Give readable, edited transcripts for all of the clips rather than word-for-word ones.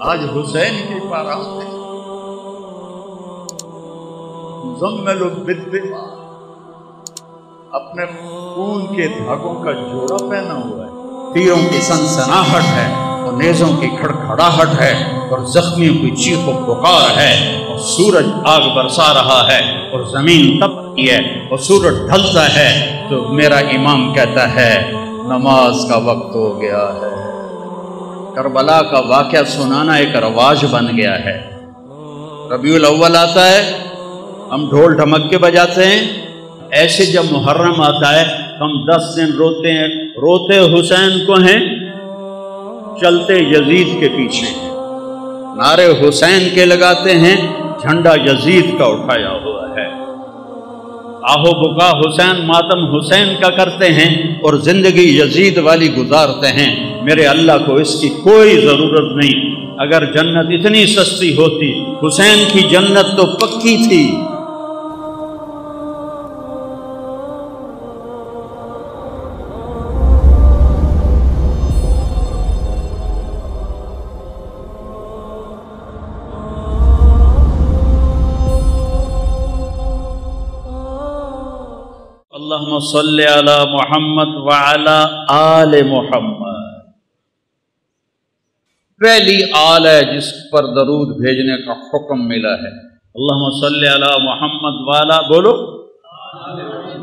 آج حسین کی بارات ہے، مزمل بالدماء، اپنے خون کے دھاگوں کا جوڑا پہنا ہوا ہے، تیروں کی سنسناہٹ ہے اور نیزوں کی کھڑکھڑاہٹ ہے اور زخمیوں کی چیخ و پکار ہے، اور سورج آگ برسا رہا ہے اور زمین تپتی ہے اور سورج ڈھلتا ہے، تو میرا امام کہتا ہے نماز کا وقت ہو گیا ہے۔ کربلا کا واقعہ سنانا ایک رواج بن گیا ہے۔ ربیع الاول آتا ہے، ہم ڈھول ڈھمکے بجاتے ہیں، ایسے جب محرم آتا ہے ہم 10 دن روتے ہیں، روتے حسین کو ہیں، چلتے یزید کے پیچھے، نعرے حسین کے لگاتے ہیں، جھنڈا یزید کا اٹھایا ہوا ہے، آہو بکا حسین ماتم حسین کا کرتے ہیں اور زندگی یزید والی گزارتے ہیں۔ میرے اللہ کو اس کی کوئی ضرورت نہیں، اگر جنت اتنی سستی ہوتی حسین کی جنت تو پکی تھی۔ اللہم صلی علی محمد وعلی آل محمد۔ پہلی آل ہے جس پر درود بھیجنے کا حکم ملا ہے، اللہم صلی علی محمد وعلی بولو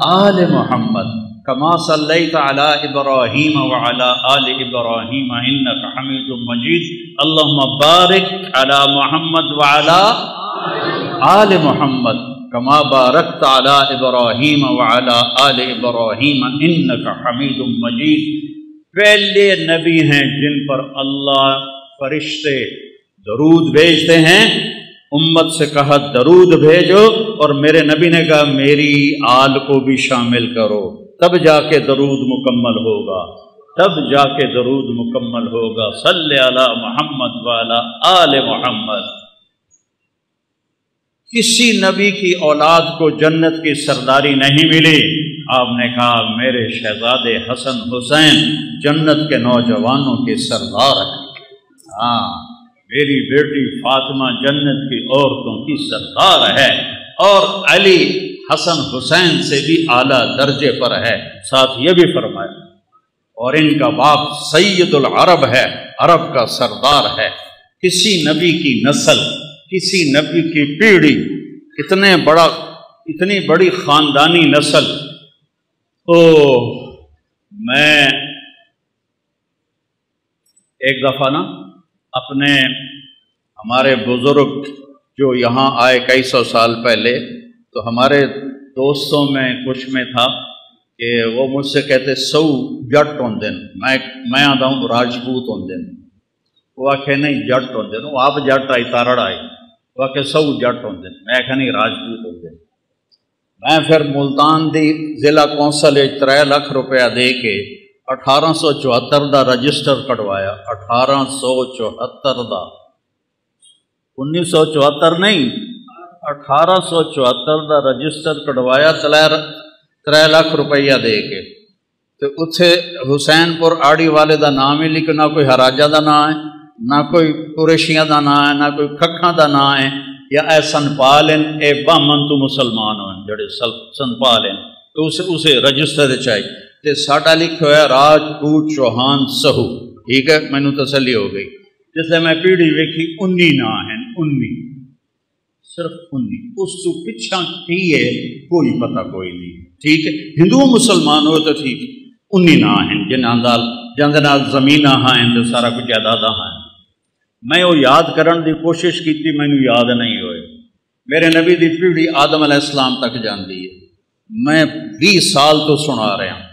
آل محمد کما صلیت علی ابراہیم وعلی آل ابراہیم انک حمید مجید، اللہم بارک علی محمد وعلی آل محمد کما بارکت علی ابراہیم وعلی آل ابراہیم انک حمید مجید۔ پہلے نبی ہیں جن پر اللہ فرشتے درود بھیجتے ہیں، امت سے کہا درود بھیجو، اور میرے نبی نے کہا میری آل کو بھی شامل کرو، تب جا کے درود مکمل ہوگا، تب جا کے درود مکمل ہوگا۔ صلی علی محمد وعلی آل محمد۔ کسی نبی کی اولاد کو جنت کی سرداری نہیں ملی، آپ نے کہا میرے شہزادے حسن حسین جنت کے نوجوانوں کے سردار ہیں، ہاں میری بیٹی فاطمہ جنت کی عورتوں کی سردار ہے، اور علی حسن حسین سے بھی اعلیٰ درجے پر ہے۔ ساتھ یہ بھی فرمایا اور ان کا باپ سید العرب ہے، عرب کا سردار ہے۔ کسی نبی کی نسل، کسی نبی کی پیڑھی، اتنی بڑی خاندانی نسل، تو میں ایک دفعہ نا ہمارے بزرگ جو یہاں آئے کئی سو سال پہلے، تو ہمارے دوستوں میں کچھ میں تھا کہ وہ مجھ سے کہتے سو جٹ ہوندے، میں آتا ہوں راجپوت ہوندے، وہ آکھے نہیں جٹ ہوندے، وہ آپ جٹ آئی تارڑ آئی، وہ آکھے سو جٹ ہوندے، میں آکھے نہیں راجپوت ہوندے۔ میں پھر ملتان دی ضلع کونسل 3 لاکھ روپیہ دے کے 1874 دا رجسٹر کٹوایا، 1874 دا، 1974 نہیں، 1874 دا رجسٹر کٹوایا 3 لاکھ روپیہ دے کے، تو اتھے حسین پور آڑی والے دا نام ہی لکھ، نہ کوئی ہراجہ دا نام ہے، نہ کوئی قریشیاں دا نام ہے، نہ کوئی کھکھاں دا نام ہے، یا اے سنپال ہیں، اے بامن تو مسلمان ہیں جڑے سنپال ہیں، تو اسے رجسٹر چاہیے، تے ساڈا لکھا ہوا ہے راجپوت چوہان سہو، ٹھیک ہے، میں نے تسلی ہو گئی۔ جس لئے میں پیڑھی ویکھی 19 نام ہیں، 19، صرف 19، اس تو پچھا کی ہے کوئی پتہ کوئی نہیں، ٹھیک ہے، ہندو مسلمان ہو تو ٹھیک، 19 نام ہیں جن نال زمینہ ہیں تو سارا کچھ جائیداد ہیں۔ میں وہ یاد کرن دی کوشش کی تھی، میں نے یاد نہیں ہوئے۔ میرے نبی دی پیڑھی آدم علیہ السلام تک جاندی ہے، میں 20 سال تو سنا رہا ہوں۔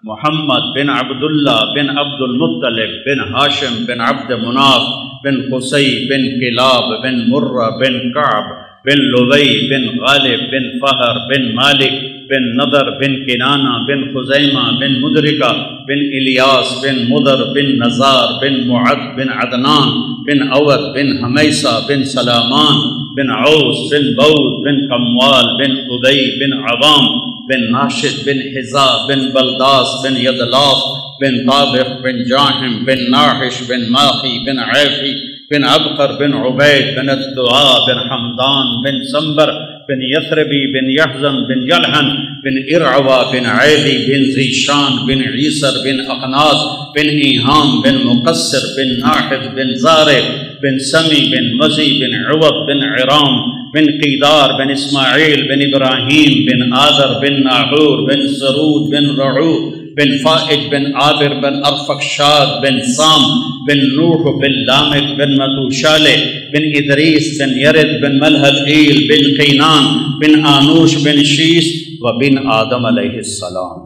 محمد بن عبداللہ بن عبد المطلب بن ہاشم بن عبد مناف بن قصی بن کلاب بن مرہ بن کعب بن لوی بن غالب بن فہر بن مالک بن نضر بن کنانہ بن خزیمہ بن مدرکہ بن الیاس بن مدر بن نزار بن معد بن عدنان بن عود بن حمیسہ بن سلامان بن عوس بن بود بن قموال بن ادی بن عوام بن ناشد بن حزا بن بلداس بن یدلاف بن طابخ بن جاحم بن ناحش بن ماخی بن عیفی بن عبقر بن عبید بن الدعاء بن حمدان بن سنبر بن یثربی بن یحزن بن یلحن بن ارعوا بن عیدی بن ذیشان بن عیسر بن اقناط بن ایہام بن مقصر بن ناحد بن زارع بن سمی بن مزی بن عوض بن عرام بن قیدار بن اسماعیل بن ابراہیم بن آذر بن ناحور بن سرود بن رعو بن فائج بن عابر بن ارفخشاد بن سام بن نوح بن لامک بن متوشالح بن ادریس بن یرد بن ملحد ایل بن قینان بن آنوش بن شیس و بن آدم علیہ السلام۔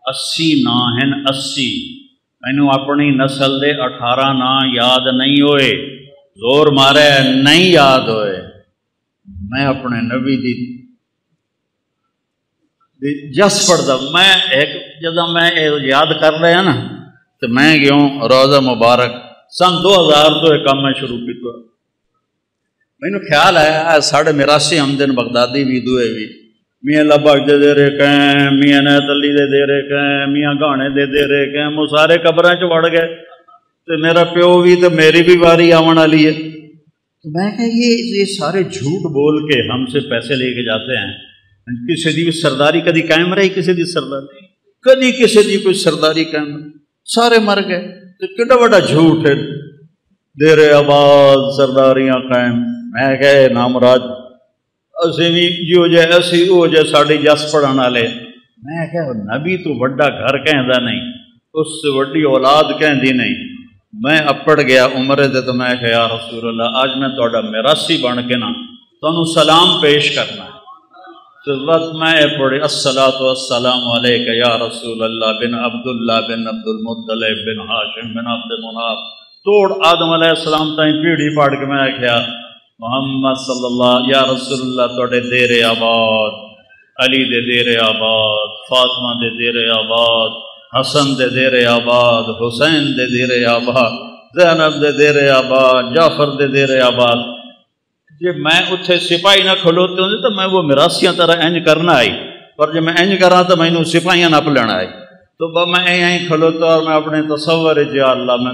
80 نام ہیں، 80۔ مینوں اپنی نسل دے 18 نام یاد نہیں ہوئے، زور مارے نہیں یاد ہوئے۔ میں اپنے نبی دی جس پڑھتا، میں ایک جدہ میں یاد کر رہا نا تو میں گیوں روزہ مبارک سن 2000 تو ایک کام میں شروع کیا۔ مینوں خیال آیا ساڑھے میراسی ہمدن بغدادی بھی دوئے بھی میاں لبک دے رہے کہیں، میاں نیت علی دے رہے کہیں، میاں گانے دے رہے کہیں، وہ سارے قبریں چ وڑ گئے تو میرا پیو بھی تو میری بھی واری آون والی ہے۔ تو میں کہ یہ سارے جھوٹ بول کے ہم سے پیسے لے کے جاتے ہیں، کسی دی سرداری کدی قائم رہی، کسی دی سرداری کدی کسی دی کوئی سرداری قائم رہی، سارے مر گئے۔ تو کڈا بڑا جھوٹ ہے، دیر آباد سرداریاں قائم۔ میں کہ نامراد اسی بھی جو جے اسی ہو جے ساڑی جس پڑھن والے۔ میں کہ نبی تو بڑا گھر کہندا نہیں، اس سے بڑی اولاد کہندی نہیں۔ میں اپڑ گیا عمر دے تو میں کہ یا رسول اللہ آج میں تہاڈا میراثی بن کے نا تانوں سلام پیش کرنا ہے۔ تو وقت میں پڑھی الصلاۃ والسلام علیک یا رسول اللہ بن عبداللہ بن عبد المطلب بن ہاشم بن عبد مناف توڑ آدم علیہ السلام تائیں پیڑھی پاڑ کے میں کیا محمد صلی اللہ یا رسول اللہ توڑے دیر آباد، علی دے دیر آباد، فاطمہ دے دیر آباد، حسن دے دیر آباد، حسین دے دیر آباد، زینب دے دیر آباد، جعفر دے دیر آباد۔ جب میں اتھے سپاہی نہ کھلوتے ہوں تو میں وہ میراثیاں طرح انج کرنا آئی، پر جب میں انج کرا تو میں انہوں سپاہیاں نہ لینا آئی۔ تو میں یہیں کھلوتا اور میں اپنے تصور یا اللہ میں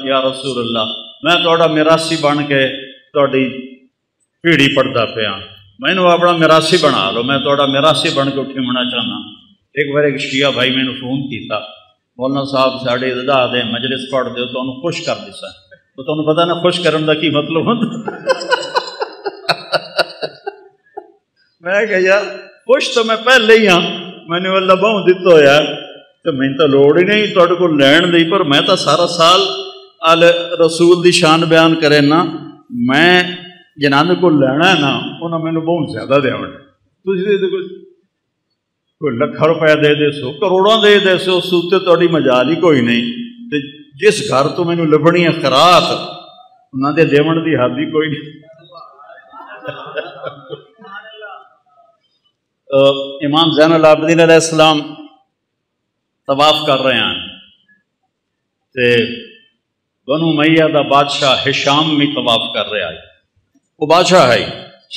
یا رسول اللہ میں توڑا میراثی بن کے توڑی پیڑھی پڑھتا پیا، میں نے اپنا میراثی بنا لو، میں توڑا میراثی بن کے اٹھی ہونا چاہنا۔ ایک بار ایک شیعہ بھائی میں نے فون کیتا، مولانا صاحب ساڑے ادا دے مجلس پڑھ دے تو انہوں خوش کر دیسا، تو انہوں پتا نا خوش کرن دا کی مطلب ہوتا۔ میں کہ یار خوش تو میں پہلے ہی ہاں، میں نے اللہ بہوں دیتا ہویا تو میں تو لوڑ ہی نہیں توڑ کو لین دی، پر میں تو سارا سال آل رسول دی شان بیان کرے نا، میں جنہاں کو لینا ہے نا انہوں میں نے بہت زیادہ دیا ہونے کوئی لکھا روپیہ دے دے سو، کروڑوں دے دے سو، سوتے توڑی مجال ہی کوئی نہیں۔ جس گھر تو میں نے لبنی ہے خراط انہوں نے دیون دی حادی کوئی نہیں۔ امام زین العابدین علیہ السلام طواف کر رہے ہیں تے بنو امیہ دا بادشاہ ہشام میں طواف کر رہا ہے، وہ بادشاہ ہے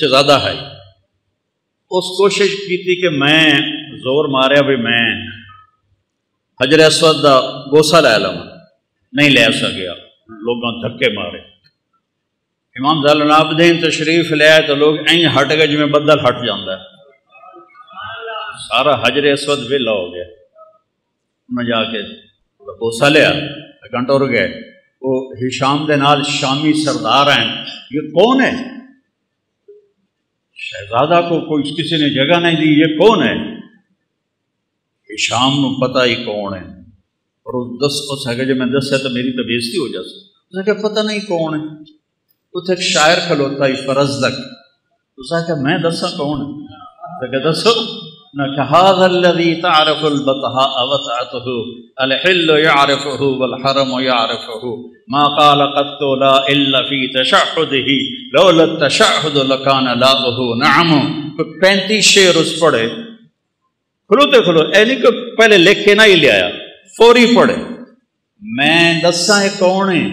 شہزادہ ہے، اس کوشش کی تھی کہ میں زور ماریا بھی میں حجر اسود دا گوسا لے لوں، نہیں لے سکیا، لوگوں دھکے مارے۔ امام زین العابدین تشریف لے آئے تو لوگ این ہٹ گئے جو میں بدل ہٹ جاندہ ہے، سارا حجر اسود ویلا ہو گیا۔ میں جا کے گوسا لیا، گھنٹہ رک گئے، وہ ہشام دے نال شامی سردار ہیں، یہ کون ہے؟ شہزادہ کو کوئی کسی نے جگہ نہیں دی، یہ کون ہے؟ ہشام کو پتہ ہی کون ہے، اور اس ہے جو میں دس ہے تو میری تو بےزتی ہو جاتی، اس نے کہا پتہ نہیں کون ہے۔ تو ایک شاعر کھلوتا ہی فرزدق، اس نے کہا میں دسا کون ہے؟ تو کہا دسو نہ کہ هذا الذي تعرف البطحاء وسعته الحل يعرفه والحرم يعرفه ما قال قط لا الا في تشهده لولا التشهد لكان لاؤه نعم۔ 35 شعر اس پڑھے کھلوتے کھلو، اینی کہ پہلے لکھ کے نہ ہی لے آیا، فوری پڑھے۔ میں دساں کون ہے؟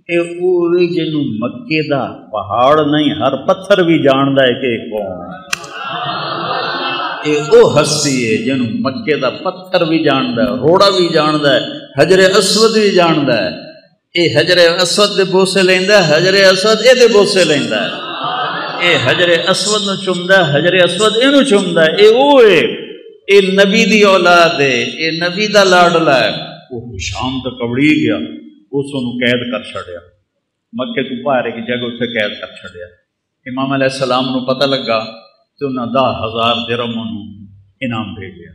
اے اوہی جنوں مکے دا پہاڑ نہیں ہر پتھر بھی جاندا ہے کہ کون ہے۔ یہ وہ ہستی ہے جنہوں مکے دا پتھر بھی جاندا ہے، روڑا بھی جاندا ہے، حجر اسود بھی جاندا ہے۔ یہ حجر اسود دے بوسے لیندا ہے، حجر اسود اے دے بوسے لیندا ہے۔ اے حجر اسود نو چومدا ہے، حجر اسود اینو چومدا ہے۔ اے او ہے، اے نبی دی اولاد ہے، اے نبی دا لاڈلا ہے۔ وہ شام تک کبڑی گیا، اس نو قید کر چھڑیا، مکے تو باہر کی جگہ اتنے قید کر چھڑیا۔ امام علیہ السلام نو پتہ لگا تو انہاں 10,000 درہم انعام بھیجیا،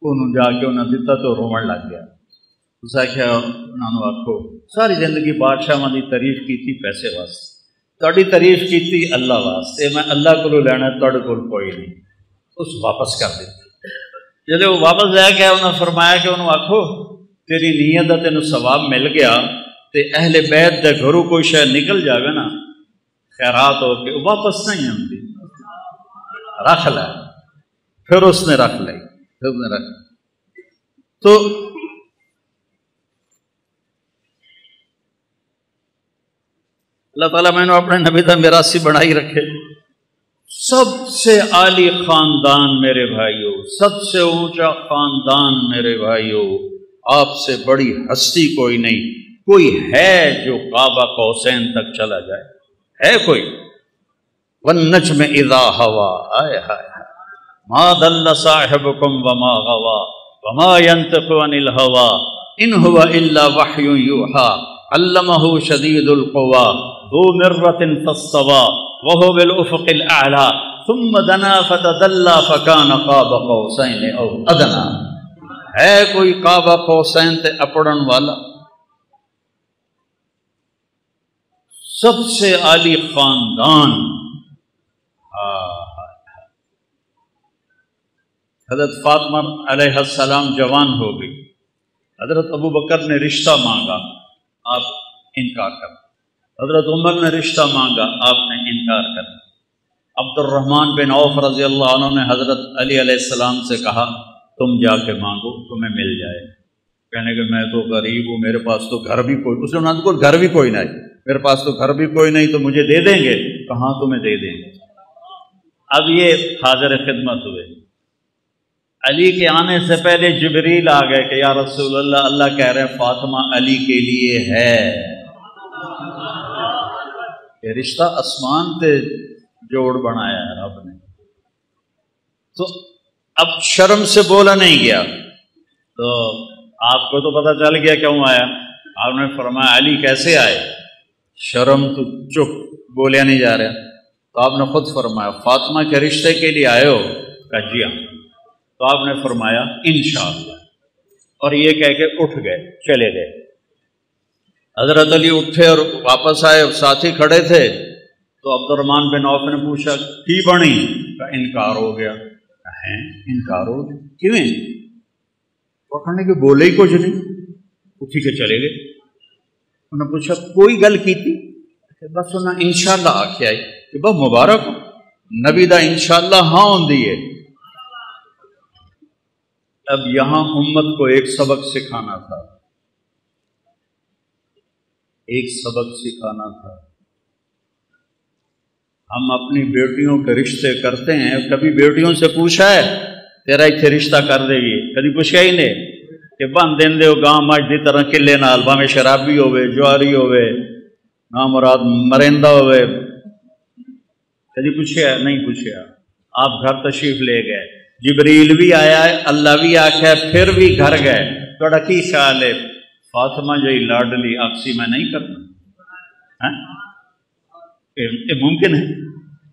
انہوں جا کے انہاں دتا تو رومن لگ گیا۔ اس آخیا انہوں نے آخو ساری زندگی بادشاہ دی تعریف کی پیسے واسطے، تہاڈی تعریف کی اللہ واسطے، میں اللہ کو لینا تہاڈے کول کوئی نہیں۔ اس واپس کر دیتا۔ جب وہ واپس لے گیا انہوں نے فرمایا کہ انہوں آخو تیری نیت دا تینوں ثواب مل گیا تے اہل بیت دے گھروں کوئی شے نکل جاوے نا خیرات ہو کے واپس نہیں آتی، رکھ لے۔ پھر اس نے رکھ لی، تو اللہ تعالیٰ میں نے اپنے نبی دا میراثی بنائی رکھے۔ سب سے عالی خاندان میرے بھائیوں، سب سے اونچا خاندان میرے بھائیوں، آپ سے بڑی ہستی کوئی نہیں۔ کوئی ہے جو کعبہ قوسین تک چلا جائے؟ ہے کوئی؟ والنجم اذا ہوا، آئے ہائے ما ضل صاحبکم وما غوا وما ينطق عن الهوى ان هو الا وحی یوحی علمہ شدید القوی ذو مرۃ فاستوى وهو بالافق الاعلی ثم دنا فتدلى فكان قاب قوسین او ادنی۔ ہے کوئی کعبہ قوسین تے اپڑن والا؟ سب سے عالی خاندان۔ حضرت فاطمہ علیہ السلام جوان ہو گئی، حضرت ابو بکر نے رشتہ مانگا، آپ انکار کر۔ حضرت عمر نے رشتہ مانگا، آپ نے انکار کر۔ عبد الرحمن بن عوف رضی اللہ عنہ نے حضرت علی علیہ السلام سے کہا تم جا کے مانگو تمہیں مل جائے۔ کہنے کہ میں تو غریب ہوں، میرے پاس تو گھر بھی کوئی، اس نے کو گھر بھی کوئی نہیں، میرے پاس تو گھر بھی کوئی نہیں، تو مجھے دے دیں گے؟ کہاں تمہیں دے دیں گے۔ اب یہ حاضر خدمت ہوئے۔ علی کے آنے سے پہلے جبریل آ گئے کہ یا رسول اللہ، اللہ کہہ رہے ہیں فاطمہ علی کے لیے ہے۔ یہ رشتہ آسمان تے جوڑ بنایا ہے رب نے۔ تو اب شرم سے بولا نہیں گیا، تو آپ کو تو پتہ چل گیا کیوں آیا۔ آپ نے فرمایا علی کیسے آئے؟ شرم تو چپ، بولیا نہیں جا رہا۔ تو آپ نے خود فرمایا فاطمہ کے رشتے کے لیے آئے ہو؟ کہا جی ہاں۔ تو آپ نے فرمایا انشاءاللہ، اور یہ کہہ کے اٹھ گئے، چلے گئے۔ حضرت علی اٹھے اور واپس آئے، ساتھی کھڑے تھے، تو عبد الرحمن بن عوف نے پوچھا کی بنی؟ کہا انکار ہو گیا۔ ہیں انکار ہو گیا؟ کیوں؟ پکڑنے کے بولے ہی کچھ نہیں، اٹھی کے چلے گئے۔ انہوں نے پوچھا کوئی گل کی تھی؟ بس انہیں انشاءاللہ آکھیا ہے کہ بہت مبارک نبی دا انشاءاللہ ہاں ہوندی ہے۔ اب یہاں امت کو ایک سبق سکھانا تھا، ایک سبق سکھانا تھا۔ ہم اپنی بیٹیوں کے رشتے کرتے ہیں، کبھی بیٹیوں سے پوچھا ہے تیرا اتنے رشتہ کر دے گی؟ کبھی پوچھا ہی نہیں کہ بن دین دے گاں مجھ دی طرح کلے نال، بھاویں شرابی ہوئے، جواری ہوئے، نامراد مرندہ ہوئے، کبھی پوچھا نہیں پوچھا۔ آپ گھر تشریف لے گئے، جبریل بھی آیا ہے، اللہ بھی آکھا ہے، پھر بھی گھر گئے۔ تھوڑا کی خیال ہے فاطمہ جی لاڈلی آکسی میں نہیں کرنا؟ یہ ممکن ہے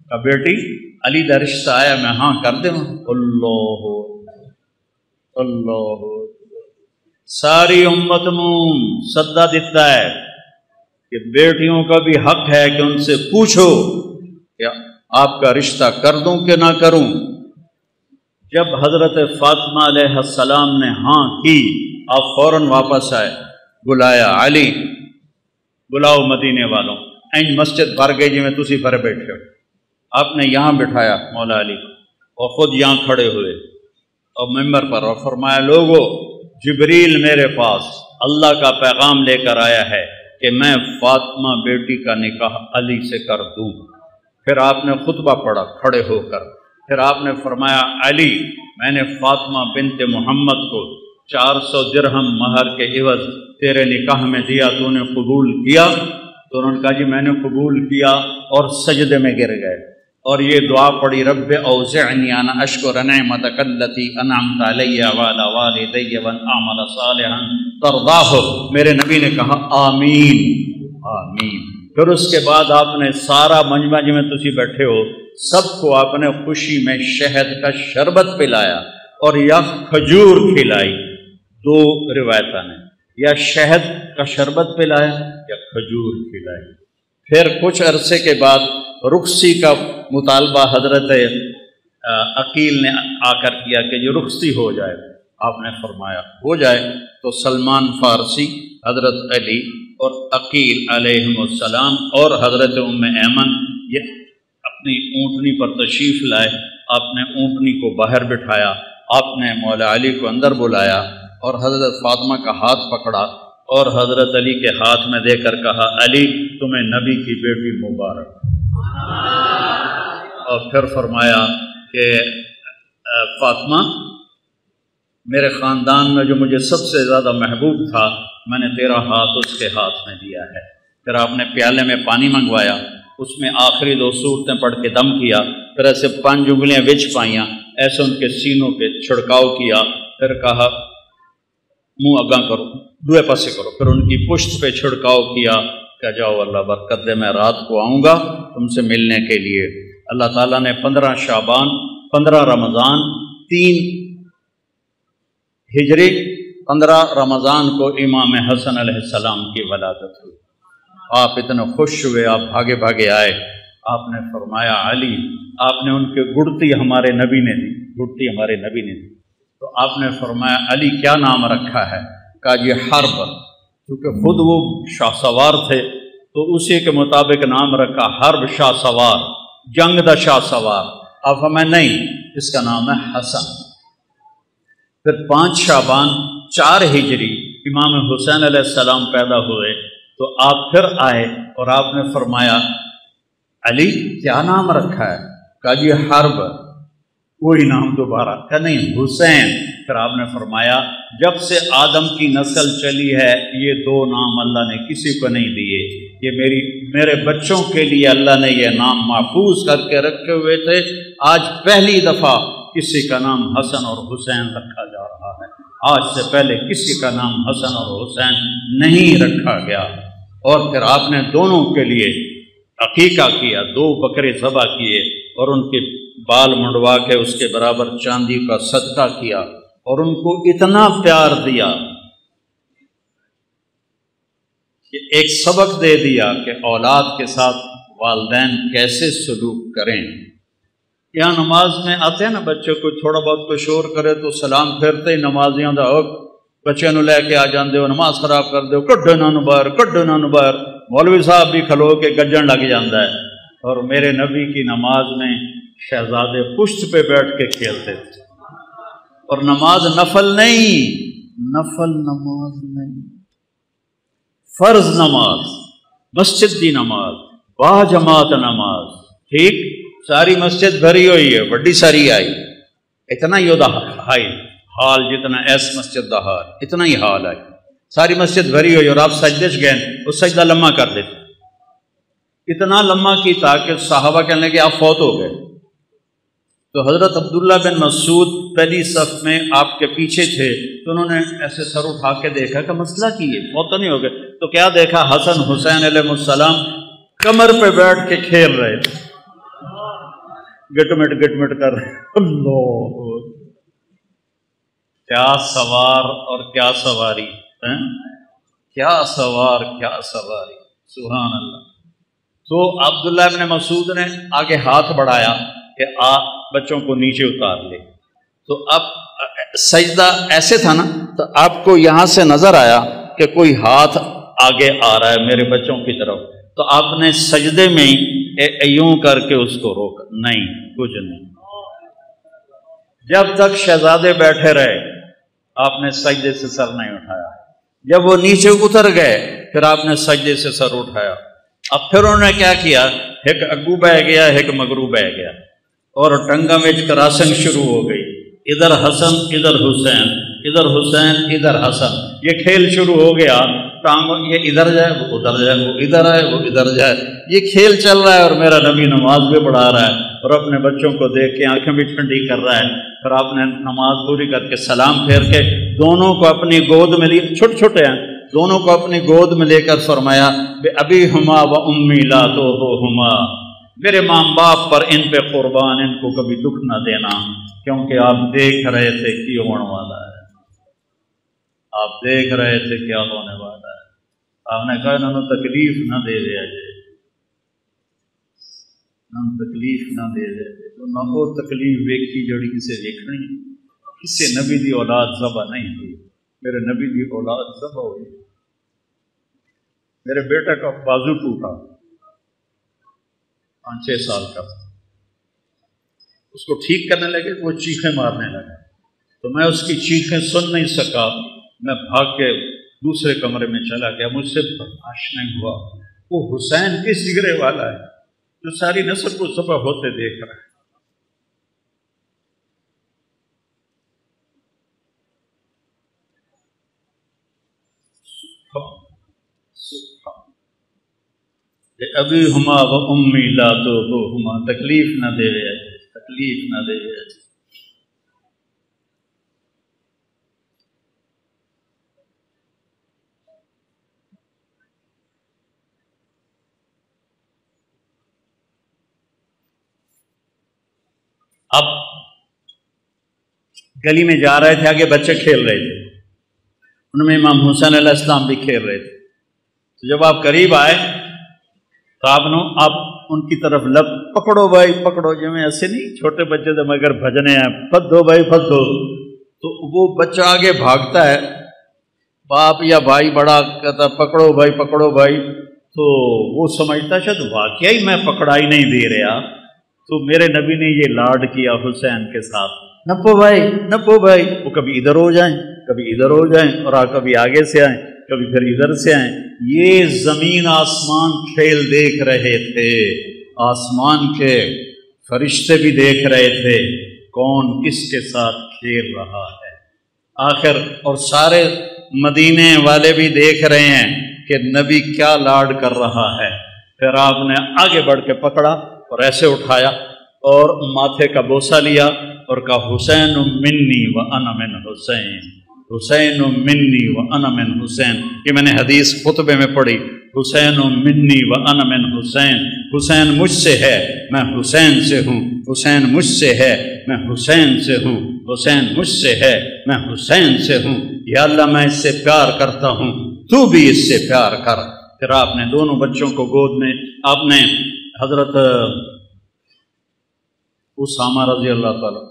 کہ بیٹی علی دا رشتہ آیا میں ہاں کر دوں؟ اللہ اللہ، ساری امت نوں صدا دیتا ہے کہ بیٹیوں کا بھی حق ہے کہ ان سے پوچھو کہ آپ کا رشتہ کر دوں کہ نہ کروں۔ جب حضرت فاطمہ علیہ السلام نے ہاں کی، آپ فوراً واپس آئے، بلایا علی بلاؤ مدینے والوں، این مسجد بھر گئی جی میں تسی بھر بیٹھے ہو۔ آپ نے یہاں بٹھایا مولا علی اور خود یہاں کھڑے ہوئے اور ممبر پر، اور فرمایا لوگو جبریل میرے پاس اللہ کا پیغام لے کر آیا ہے کہ میں فاطمہ بیٹی کا نکاح علی سے کر دوں۔ پھر آپ نے خطبہ پڑھا کھڑے ہو کر پھر آپ نے فرمایا علی میں نے فاطمہ بنت محمد کو 400 درہم مہر کے عوض تیرے نکاح میں دیا، تو نے قبول کیا؟ تو انہوں نے کہا جی میں نے قبول کیا، اور سجدے میں گر گئے اور یہ دعا پڑھی رب اوزعنی ان اشکر نعمتک التی انعمت علی وعلی والدی وان اعمل صالحا ترضاہ۔ میرے نبی نے کہا آمین آمین۔ پھر اس کے بعد آپ نے سارا مجمع جی میں تسی بیٹھے ہو سب کو آپ نے خوشی میں شہد کا شربت پلایا اور یا کھجور کھلائی، دو روایتیں نے، یا شہد کا شربت پلایا یا کھجور کھلائی۔ پھر کچھ عرصے کے بعد رخصتی کا مطالبہ حضرت عقیل نے آ کر کیا کہ یہ رخصتی ہو جائے، آپ نے فرمایا ہو جائے۔ تو سلمان فارسی، حضرت علی اور عقیل علیہ السلام اور حضرت ام ایمن یہ اپنی اونٹنی پر تشریف لائے۔ آپ نے اونٹنی کو باہر بٹھایا، آپ نے مولا علی کو اندر بلایا اور حضرت فاطمہ کا ہاتھ پکڑا اور حضرت علی کے ہاتھ میں دے کر کہا علی تمہیں نبی کی بیٹی مبارک۔ اور پھر فرمایا کہ فاطمہ میرے خاندان میں جو مجھے سب سے زیادہ محبوب تھا میں نے تیرا ہاتھ اس کے ہاتھ میں دیا ہے۔ پھر آپ نے پیالے میں پانی منگوایا، اس میں آخری 2 سورتیں پڑھ کے دم کیا، پھر ایسے 5 انگلیاں وچ پائیاں، ایسے ان کے سینوں پہ چھڑکاؤ کیا، پھر کہا منہ اگاں کرو، دوے پاسے کرو، پھر ان کی پشت پہ چھڑکاؤ کیا کہ جاؤ اللہ برکت دے، میں رات کو آؤں گا تم سے ملنے کے لیے۔ اللہ تعالیٰ نے 15 شعبان، 15 رمضان، 3 ہجری، 15 رمضان کو امام حسن علیہ السلام کی ولادت ہوئی۔ آپ اتنے خوش ہوئے، آپ بھاگے بھاگے آئے، آپ نے فرمایا علی، آپ نے ان کے گڑتی ہمارے نبی نے دی، گڑتی ہمارے نبی نے دی، تو آپ نے فرمایا علی کیا نام رکھا ہے؟ کہا یہ حرب، کیونکہ خود وہ شاہ سوار تھے تو اسی کے مطابق نام رکھا حرب شاہ سوار، جنگ دا شاہ سوار۔ اب ہمیں نہیں، اس کا نام ہے حسن۔ پھر 5 شعبان 4 ہجری امام حسین علیہ السلام پیدا ہوئے تو آپ پھر آئے اور آپ نے فرمایا علی کیا نام رکھا ہے؟ کہا جی حرب، کوئی نام دوبارہ؟ کہا نہیں حسین۔ پھر آپ نے فرمایا جب سے آدم کی نسل چلی ہے یہ 2 نام اللہ نے کسی کو نہیں دیے، یہ میرے بچوں کے لیے اللہ نے یہ نام محفوظ کر کے رکھے ہوئے تھے، آج پہلی دفعہ کسی کا نام حسن اور حسین رکھا جا رہا ہے، آج سے پہلے کسی کا نام حسن اور حسین نہیں رکھا گیا۔ اور پھر آپ نے دونوں کے لیے عقیقہ کیا، 2 بکرے ذبح کیے اور ان کے بال منڈوا کے اس کے برابر چاندی کا صدقہ کیا اور ان کو اتنا پیار دیا کہ ایک سبق دے دیا کہ اولاد کے ساتھ والدین کیسے سلوک کریں۔ یہاں نماز میں آتے ہیں نا بچے کو تھوڑا بہت کوئی شور کرے تو سلام پھیرتے ہی نمازیاں دا بچے نو لے کے آ جاندے ہو، نماز خراب کر دے ہو، کڈو نہ باہر، کڈو نہ باہر۔ مولوی صاحب بھی کھلو کے گجن لگ جاندہ ہے۔ اور میرے نبی کی نماز میں شہزادے پشت پہ بیٹھ کے کھیلتے تھے، اور نماز نفل نہیں، نفل نماز نہیں، فرض نماز، مسجد دی نماز، با جماعت نماز، ٹھیک؟ ساری مسجد بھری ہوئی ہے، بڑی ساری آئی، اتنا ہی دا حال جتنا ایس مسجد دا حال، اتنا ہی حال ہے، ساری مسجد بھری ہوئی اور آپ سجدے سے گئے، وہ سجدہ لمحہ کر دیتے، اتنا لمحہ کی تاکہ صحابہ کہنے لگے آپ فوت ہو گئے۔ تو حضرت عبداللہ بن مسعود پہلی صف میں آپ کے پیچھے تھے، تو انہوں نے ایسے سر اٹھا کے دیکھا کہ مسئلہ کی ہے، فوت تو نہیں ہو گئے؟ تو کیا دیکھا؟ حسن حسین علیہ السلام کمر پہ بیٹھ کے کھیل رہے تھے، گٹ مٹ کر رہے۔ اللہ، کیا سوار اور کیا سواری، کیا سوار کیا سواری، سبحان اللہ۔ تو عبداللہ ابن مسعود نے آگے ہاتھ بڑھایا کہ بچوں کو نیچے اتار لے، تو اب سجدہ ایسے تھا نا، تو آپ کو یہاں سے نظر آیا کہ کوئی ہاتھ آگے آ رہا ہے میرے بچوں کی طرف، تو آپ نے سجدے میں یوں کر کے اس کو روکا، نہیں کچھ نہیں، جب تک شہزادے بیٹھے رہے آپ نے سجدے سے سر نہیں اٹھایا، جب وہ نیچے اتر گئے پھر آپ نے سجدے سے سر اٹھایا۔ اب پھر انہوں نے کیا کیا؟ ایک اگو بہ گیا، ایک مگرو بہ گیا، اور ٹنگا میں کراسنگ شروع ہو گئی، ادھر حسن ادھر حسین، ادھر حسین ادھر حسن، یہ کھیل شروع ہو گیا۔ ٹانگوں یہ ادھر جائے وہ ادھر جائے، وہ ادھر آئے وہ ادھر جائے، یہ کھیل چل رہا ہے، اور میرا نبی نماز بھی پڑھا رہا ہے اور اپنے بچوں کو دیکھ کے آنکھیں بھی ٹھنڈی کر رہا ہے۔ پھر آپ نے نماز پوری کر کے سلام پھیر کے دونوں کو اپنی گود میں لی، چھوٹے چھوٹے ہیں، دونوں کو اپنی گود میں لے کر فرمایا بے ابی ہما و امی لا تؤذوہما، میرے ماں باپ پر ان پہ قربان، ان کو کبھی دکھ نہ دینا، کیونکہ آپ دیکھ رہے تھے کی ہونے والا ہے، آپ دیکھ رہے تھے کیا ہونے والا ہے۔ آپ نے کہا انہوں نے تکلیف نہ دے دیا جائے، تکلیف نہ دے دے، تو نہ وہ تکلیف ویکھی جڑی کسے ویکھنی، کسے نبی دی اولاد ذبح نہیں ہوئی، میرے نبی دی اولاد ذبح ہوئی۔ میرے بیٹے کا بازو ٹوٹا، 5-6 سال کا، اس کو ٹھیک کرنے لگے وہ چیخیں مارنے لگا، تو میں اس کی چیخیں سن نہیں سکا، میں بھاگ کے دوسرے کمرے میں چلا گیا، مجھ سے برداشت نہیں ہوا۔ وہ حسین کس جگرے والا ہے جو ساری نسل کو ذبح ہوتے دیکھ رہا ہے۔ ابھی ہما و امی لا تؤذوہما، تکلیف نہ دے، تکلیف نہ دے۔ اب گلی میں جا رہے تھے، آگے بچے کھیل رہے تھے، ان میں امام حسین علیہ السلام بھی کھیل رہے تھے، تو جب آپ قریب آئے تو آپ ان کی طرف لب پکڑو بھائی پکڑو، جو میں ایسے نہیں چھوٹے بچے تھے مگر بھجنے ہیں، پھد دو بھائی پھد دو، تو وہ بچہ آگے بھاگتا ہے، باپ یا بھائی بڑا کہتا پکڑو بھائی پکڑو بھائی، تو وہ سمجھتا شاید واقعی میں پکڑائی نہیں دے رہا، تو میرے نبی نے یہ لاڈ کیا حسین کے ساتھ، نپو بھائی نپو بھائی، وہ کبھی ادھر ہو جائیں کبھی ادھر ہو جائیں، اور کبھی آگے سے آئیں کبھی پھر ادھر سے آئیں۔ یہ زمین آسمان کھیل دیکھ رہے تھے، آسمان کے فرشتے بھی دیکھ رہے تھے کون کس کے ساتھ کھیل رہا ہے آخر، اور سارے مدینے والے بھی دیکھ رہے ہیں کہ نبی کیا لاڈ کر رہا ہے۔ پھر آپ نے آگے بڑھ کے پکڑا اور ایسے اٹھایا اور ماتھے کا بوسہ لیا اور کہا حسین منی و انا من حسین، حسین منی و انا من حسین۔ یہ میں نے حدیث خطبے میں پڑھی، حسین منی و انا من حسین، حسین مجھ سے ہے میں حسین سے ہوں، حسین مجھ سے ہے میں حسین سے ہوں، حسین مجھ سے ہے میں حسین سے ہوں، یا اللہ میں اس سے پیار کرتا ہوں تو بھی اس سے پیار کر۔ پھر آپ نے دونوں بچوں کو گود میں، آپ نے حضرت اسامہ رضی اللہ تعالیٰ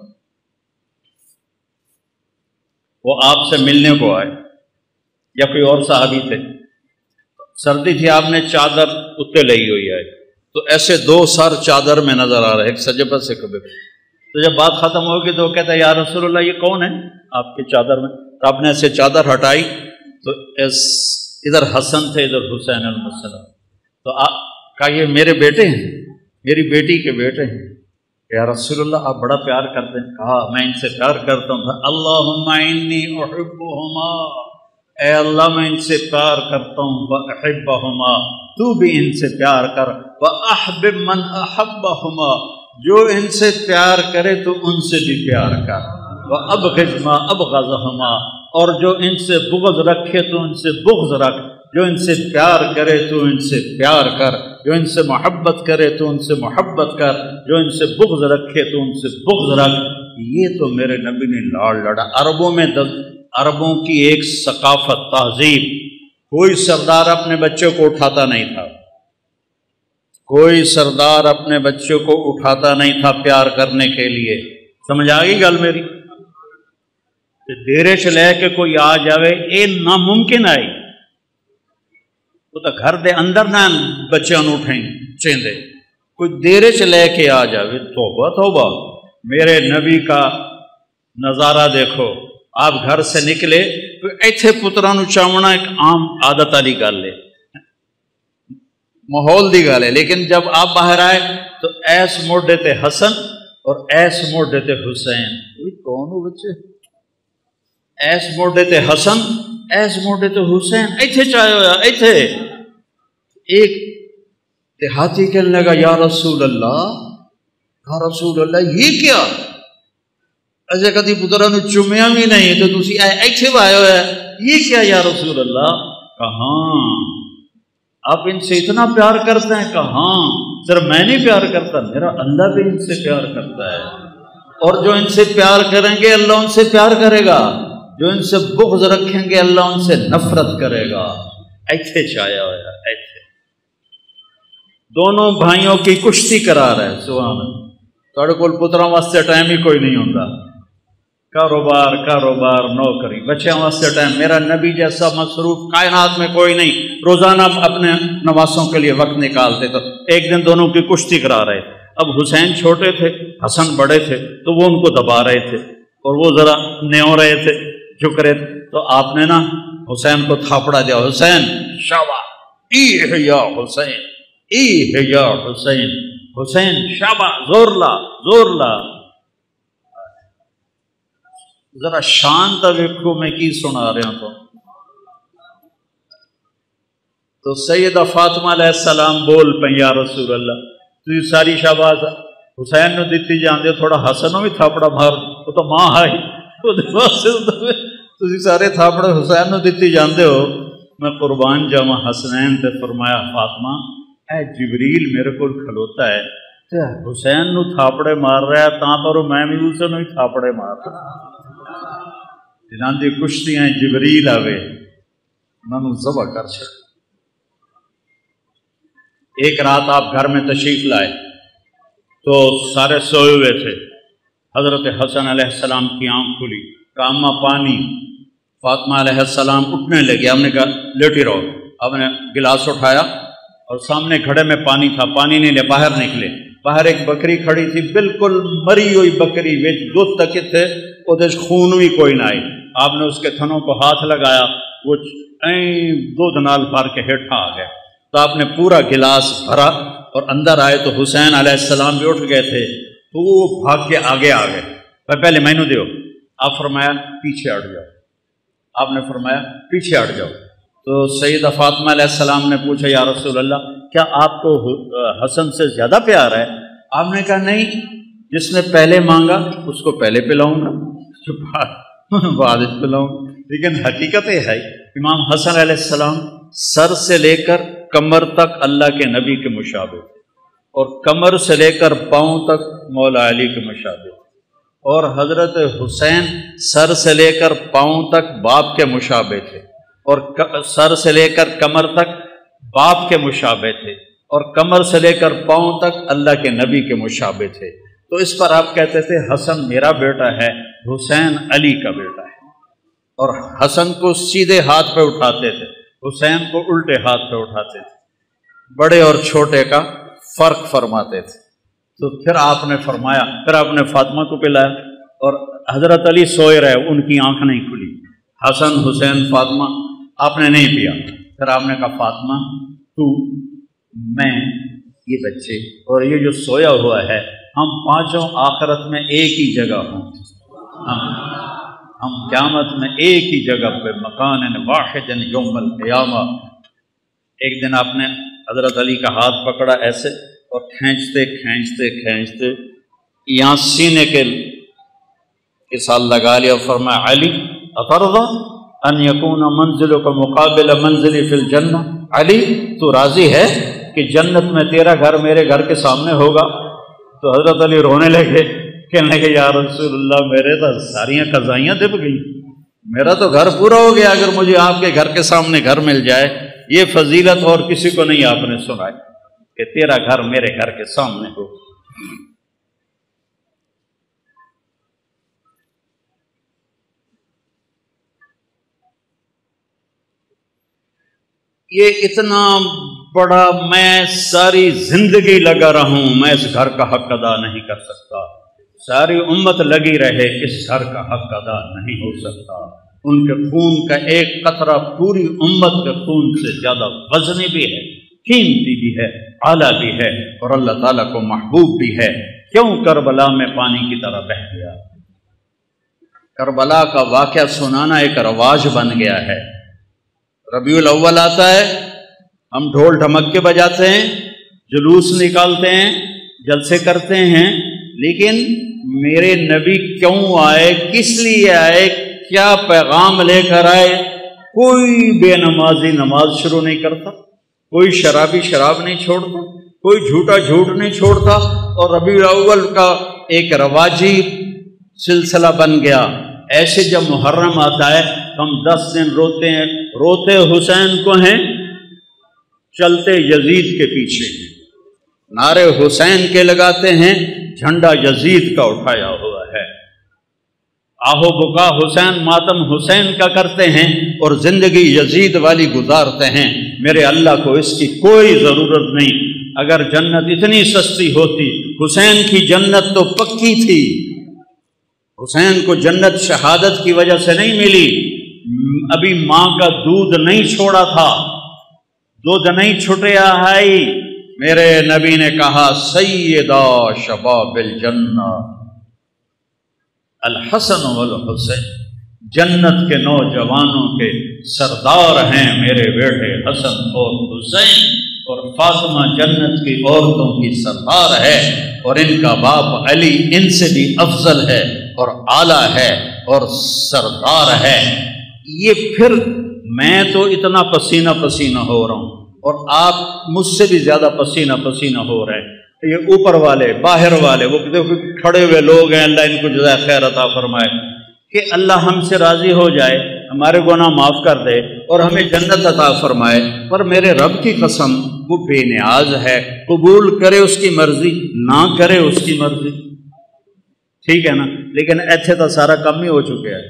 وہ آپ سے ملنے کو آئے، یا کوئی اور صحابی تھے، سردی تھی، آپ نے چادر اتنے لئی ہوئی ہے، تو ایسے 2 سر چادر میں نظر آ رہے، ایک سجبت سے کبھی، تو جب بات ختم ہوگی تو وہ کہتا ہے یا رسول اللہ یہ کون ہے آپ کی چادر میں؟ تو آپ نے ایسے چادر ہٹائی تو ادھر حسن تھے ادھر حسین علیہ السلام، تو آپ کہا یہ میرے بیٹے ہیں، میری بیٹی کے بیٹے ہیں، یا رسول اللہ آپ بڑا پیار کرتے ہیں؟ کہا میں ان سے پیار کرتا ہوں۔ اللہم انی احبہما، اے اللہ میں ان سے پیار کرتا ہوں، وَأَحِبَّهُمَا، تو بھی ان سے پیار کر، وَأَحْبِبْ مَنْ أَحَبَّهُمَا، جو ان سے پیار کرے تو ان سے بھی پیار کر، وَأَبْغِضْ مَا أَبْغَضَهُمَا، اور جو ان سے بغض رکھے تو ان سے بغض رکھ، جو ان سے پیار کرے تو ان سے پیار کر، جو ان سے محبت کرے تو ان سے محبت کر، جو ان سے بغض رکھے تو ان سے بغض رکھ۔ یہ تو میرے نبی نے لاڑ لڑا۔ عربوں میں عربوں کی ایک ثقافت، تہذیب، کوئی سردار اپنے بچوں کو اٹھاتا نہیں تھا، کوئی سردار اپنے بچوں کو اٹھاتا نہیں تھا پیار کرنے کے لیے۔ سمجھ آ گئی گل میری؟ دیرے چ لے کے کوئی آ جاوے یہ ناممکن ہے، وہ تو گھر دے اندر نہ بچوں اٹھیں چیندے، کوئی دیرے چ لے کے آ جاوے، توبہ توبہ۔ میرے نبی کا نظارہ دیکھو، آپ گھر سے نکلے تو ایتھے پتراں نو چاونا ایک عام عادت والی گل ہے، ماحول دی گل ہے، لیکن جب آپ باہر آئے تو ایس موڈے تے حسن اور ایس موڈے تے حسین، کون ہو بچے؟ ایس موڈے تے حسن، ایس موڈے تے حسین، ایتھے چاہے ہویا ایتھے۔ ایک دیہاتی کہنے لگا یا رسول اللہ، یا رسول اللہ یہ کیا؟ ایسے کدی پترا نو چومیا بھی نہیں تو تسی ایتھے آئے ہوئے، یہ کیا یا رسول اللہ؟ کہاں آپ ان سے اتنا پیار کرتے ہیں؟ کہاں صرف میں نہیں پیار کرتا، میرا اللہ بھی ان سے پیار کرتا ہے، اور جو ان سے پیار کریں گے اللہ ان سے پیار کرے گا، جو ان سے بغض رکھیں گے اللہ ان سے نفرت کرے گا۔ ایتھے چایا ہوا ایتھے دونوں بھائیوں کی کشتی کرا رہے۔ سبحان اللہ، تھوڑے کول پتراں واسطے ٹائم ہی کوئی نہیں ہوتا، کاروبار کاروبار نوکری، بچیاں واسطے ٹائم۔ میرا نبی جیسا مصروف کائنات میں کوئی نہیں، روزانہ اپنے نواسوں کے لیے وقت نکالتے۔ تو ایک دن دونوں کی کشتی کرا رہے تھے۔ اب حسین چھوٹے تھے، حسن بڑے تھے، تو وہ ان کو دبا رہے تھے اور وہ ذرا نیو رہے تھے، جھک رہے تھے۔ تو آپ نے نا حسین کو تھاپڑا دیا، حسین شاباش، ای یا حسین، ای یا حسین، حسین شاباش، زور لا زور لا۔ ذرا شانت ویکھو میں کی سنا رہا ہوں۔ تو سیدہ فاطمہ علیہ السلام بول پہ یا رسول اللہ تھی ساری شاباش حسین نو دیتی جاندے، تھوڑا حسن نو بھی تھاپڑا مار، وہ تو ماں آئی تھی سارے تھاپڑے حسین نو دیتی جاندے ہو، میں قربان جاواں حسنین تے فرمایا فاطمہ اے جبریل میرے کو کھلوتا ہے تے حسین نو تھاپڑے مار رہا ہے، تاں پر میں بھی اسے نو ہی تھاپڑے مار رہا جنہاں دی کشتیاں جبریل آوے انہوں ذبح کر چھڑ۔ ایک رات آپ گھر میں تشریف لائے تو سارے سوئے ہوئے تھے، حضرت حسن علیہ السلام کی آنکھ کھلی، کہا اماں پانی۔ فاطمہ علیہ السلام اٹھنے لگے، ہم نے کہا لیٹی رہو۔ آپ نے گلاس اٹھایا اور سامنے گھڑے میں پانی تھا، پانی نہیں لے، باہر نکلے، باہر ایک بکری کھڑی تھی، بالکل مری ہوئی بکری، وچ دودھ تک تھے، وہ خون بھی کوئی نہ آئی۔ آپ نے اس کے تھنوں کو ہاتھ لگایا، وہ دودھ نال بھر کے ہیٹھا آ گیا۔ تو آپ نے پورا گلاس بھرا اور اندر آئے تو حسین علیہ السلام بھی اٹھ گئے تھے، تو وہ بھاگ کے آگے آ گئے، پہلے مینو دیو۔ آپ فرمایا پیچھے ہٹ جاؤ، آپ نے فرمایا پیچھے ہٹ جاؤ۔ تو سیدہ فاطمہ علیہ السلام نے پوچھا یا رسول اللہ کیا آپ کو حسن سے زیادہ پیار ہے؟ آپ نے کہا نہیں، جس نے پہلے مانگا اس کو پہلے پلاؤں گا، بعد پلاؤں گا۔ لیکن حقیقت یہ ہے امام حسن علیہ السلام سر سے لے کر کمر تک اللہ کے نبی کے مشابہ، اور کمر سے لے کر پاؤں تک مولا علی کے مشابہ، اور حضرت حسین سر سے لے کر پاؤں تک باپ کے مشابہ تھے، اور سر سے لے کر کمر تک باپ کے مشابہ تھے، اور کمر سے لے کر پاؤں تک اللہ کے نبی کے مشابہ تھے۔ تو اس پر آپ کہتے تھے حسن میرا بیٹا ہے، حسین علی کا بیٹا ہے، اور حسن کو سیدھے ہاتھ پہ اٹھاتے تھے، حسین کو الٹے ہاتھ پہ اٹھاتے تھے، بڑے اور چھوٹے کا فرق فرماتے تھے۔ تو پھر آپ نے فرمایا، پھر آپ نے فاطمہ کو پلایا، اور حضرت علی سوئے رہے، ان کی آنکھ نہیں کھلی، حسن حسین فاطمہ، آپ نے نہیں پیا۔ پھر آپ نے کہا فاطمہ تو میں یہ بچے اور یہ جو سویا ہوا ہے، ہم پانچوں آخرت میں ایک ہی جگہ ہوں، ہم قیامت میں ایک ہی جگہ پہ، مکان واحد یوم القیامہ۔ ایک دن آپ نے حضرت علی کا ہاتھ پکڑا ایسے اور کھینچتے کھینچتے کھینچتے یہاں سینے کے ساتھ لگا لیا، فرمایا علی اترضی ان یکون منزلک مقابل منزلی فی الجنہ، علی تو راضی ہے کہ جنت میں تیرا گھر میرے گھر کے سامنے ہوگا؟ تو حضرت علی رونے لگے، کہنے لگے یا رسول اللہ میرے تو ساریاں قضائیاں دب گئی، میرا تو گھر پورا ہو گیا اگر مجھے آپ کے گھر کے سامنے گھر مل جائے۔ یہ فضیلت اور کسی کو نہیں آپ نے سنائی کہ تیرا گھر میرے گھر کے سامنے ہو۔ یہ اتنا بڑا، میں ساری زندگی لگا رہا ہوں، میں اس گھر کا حق ادا نہیں کر سکتا، ساری امت لگی رہے اس گھر کا حق ادا نہیں ہو سکتا۔ ان کے خون کا ایک قطرہ پوری امت کے خون سے زیادہ وزنی بھی ہے، قیمتی بھی ہے، اعلیٰ بھی ہے، اور اللہ تعالیٰ کو محبوب بھی ہے۔ کیوں کربلا میں پانی کی طرح بہہ گیا۔ کربلا کا واقعہ سنانا ایک رواج بن گیا ہے۔ ربیع الاول آتا ہے، ہم ڈھول ڈھمکے بجاتے ہیں، جلوس نکالتے ہیں، جلسے کرتے ہیں، لیکن میرے نبی کیوں آئے، کس لیے آئے، کیا پیغام لے کر آئے؟ کوئی بے نمازی نماز شروع نہیں کرتا، کوئی شرابی شراب نہیں چھوڑتا، کوئی جھوٹا جھوٹ نہیں چھوڑتا، اور ربیع الاول کا ایک رواجی سلسلہ بن گیا۔ ایسے جب محرم آتا ہے ہم 10 دن روتے ہیں، روتے حسین کو ہیں، چلتے یزید کے پیچھے ہیں، نعرے حسین کے لگاتے ہیں، جھنڈا یزید کا اٹھایا ہوا ہے، آہو بکا حسین، ماتم حسین کا کرتے ہیں، اور زندگی یزید والی گزارتے ہیں۔ میرے اللہ کو اس کی کوئی ضرورت نہیں۔ اگر جنت اتنی سستی ہوتی، حسین کی جنت تو پکی تھی، حسین کو جنت شہادت کی وجہ سے نہیں ملی، ابھی ماں کا دودھ نہیں چھوڑا تھا، دودھ نہیں چھٹیا ہے۔ میرے نبی نے کہا سیدہ شباب الجنہ الحسن والحسین، جنت کے نوجوانوں کے سردار ہیں میرے بیٹے حسن اور حسین، اور فاطمہ جنت کی عورتوں کی سردار ہے، اور ان کا باپ علی ان سے بھی افضل ہے اور اعلیٰ ہے اور سردار ہے۔ یہ پھر میں تو اتنا پسینہ پسینہ ہو رہا ہوں اور آپ مجھ سے بھی زیادہ پسینہ پسینہ ہو رہے ہیں۔ یہ اوپر والے باہر والے وہ کھڑے ہوئے لوگ ہیں، اللہ ان کو جزائے خیر عطا فرمائے، کہ اللہ ہم سے راضی ہو جائے، ہمارے گناہ معاف کر دے اور ہمیں جنت عطا فرمائے۔ پر میرے رب کی قسم وہ بے نیاز ہے، قبول کرے اس کی مرضی، نہ کرے اس کی مرضی، ٹھیک ہے نا؟ لیکن ایتھے تو سارا کام ہی ہو چکا ہے،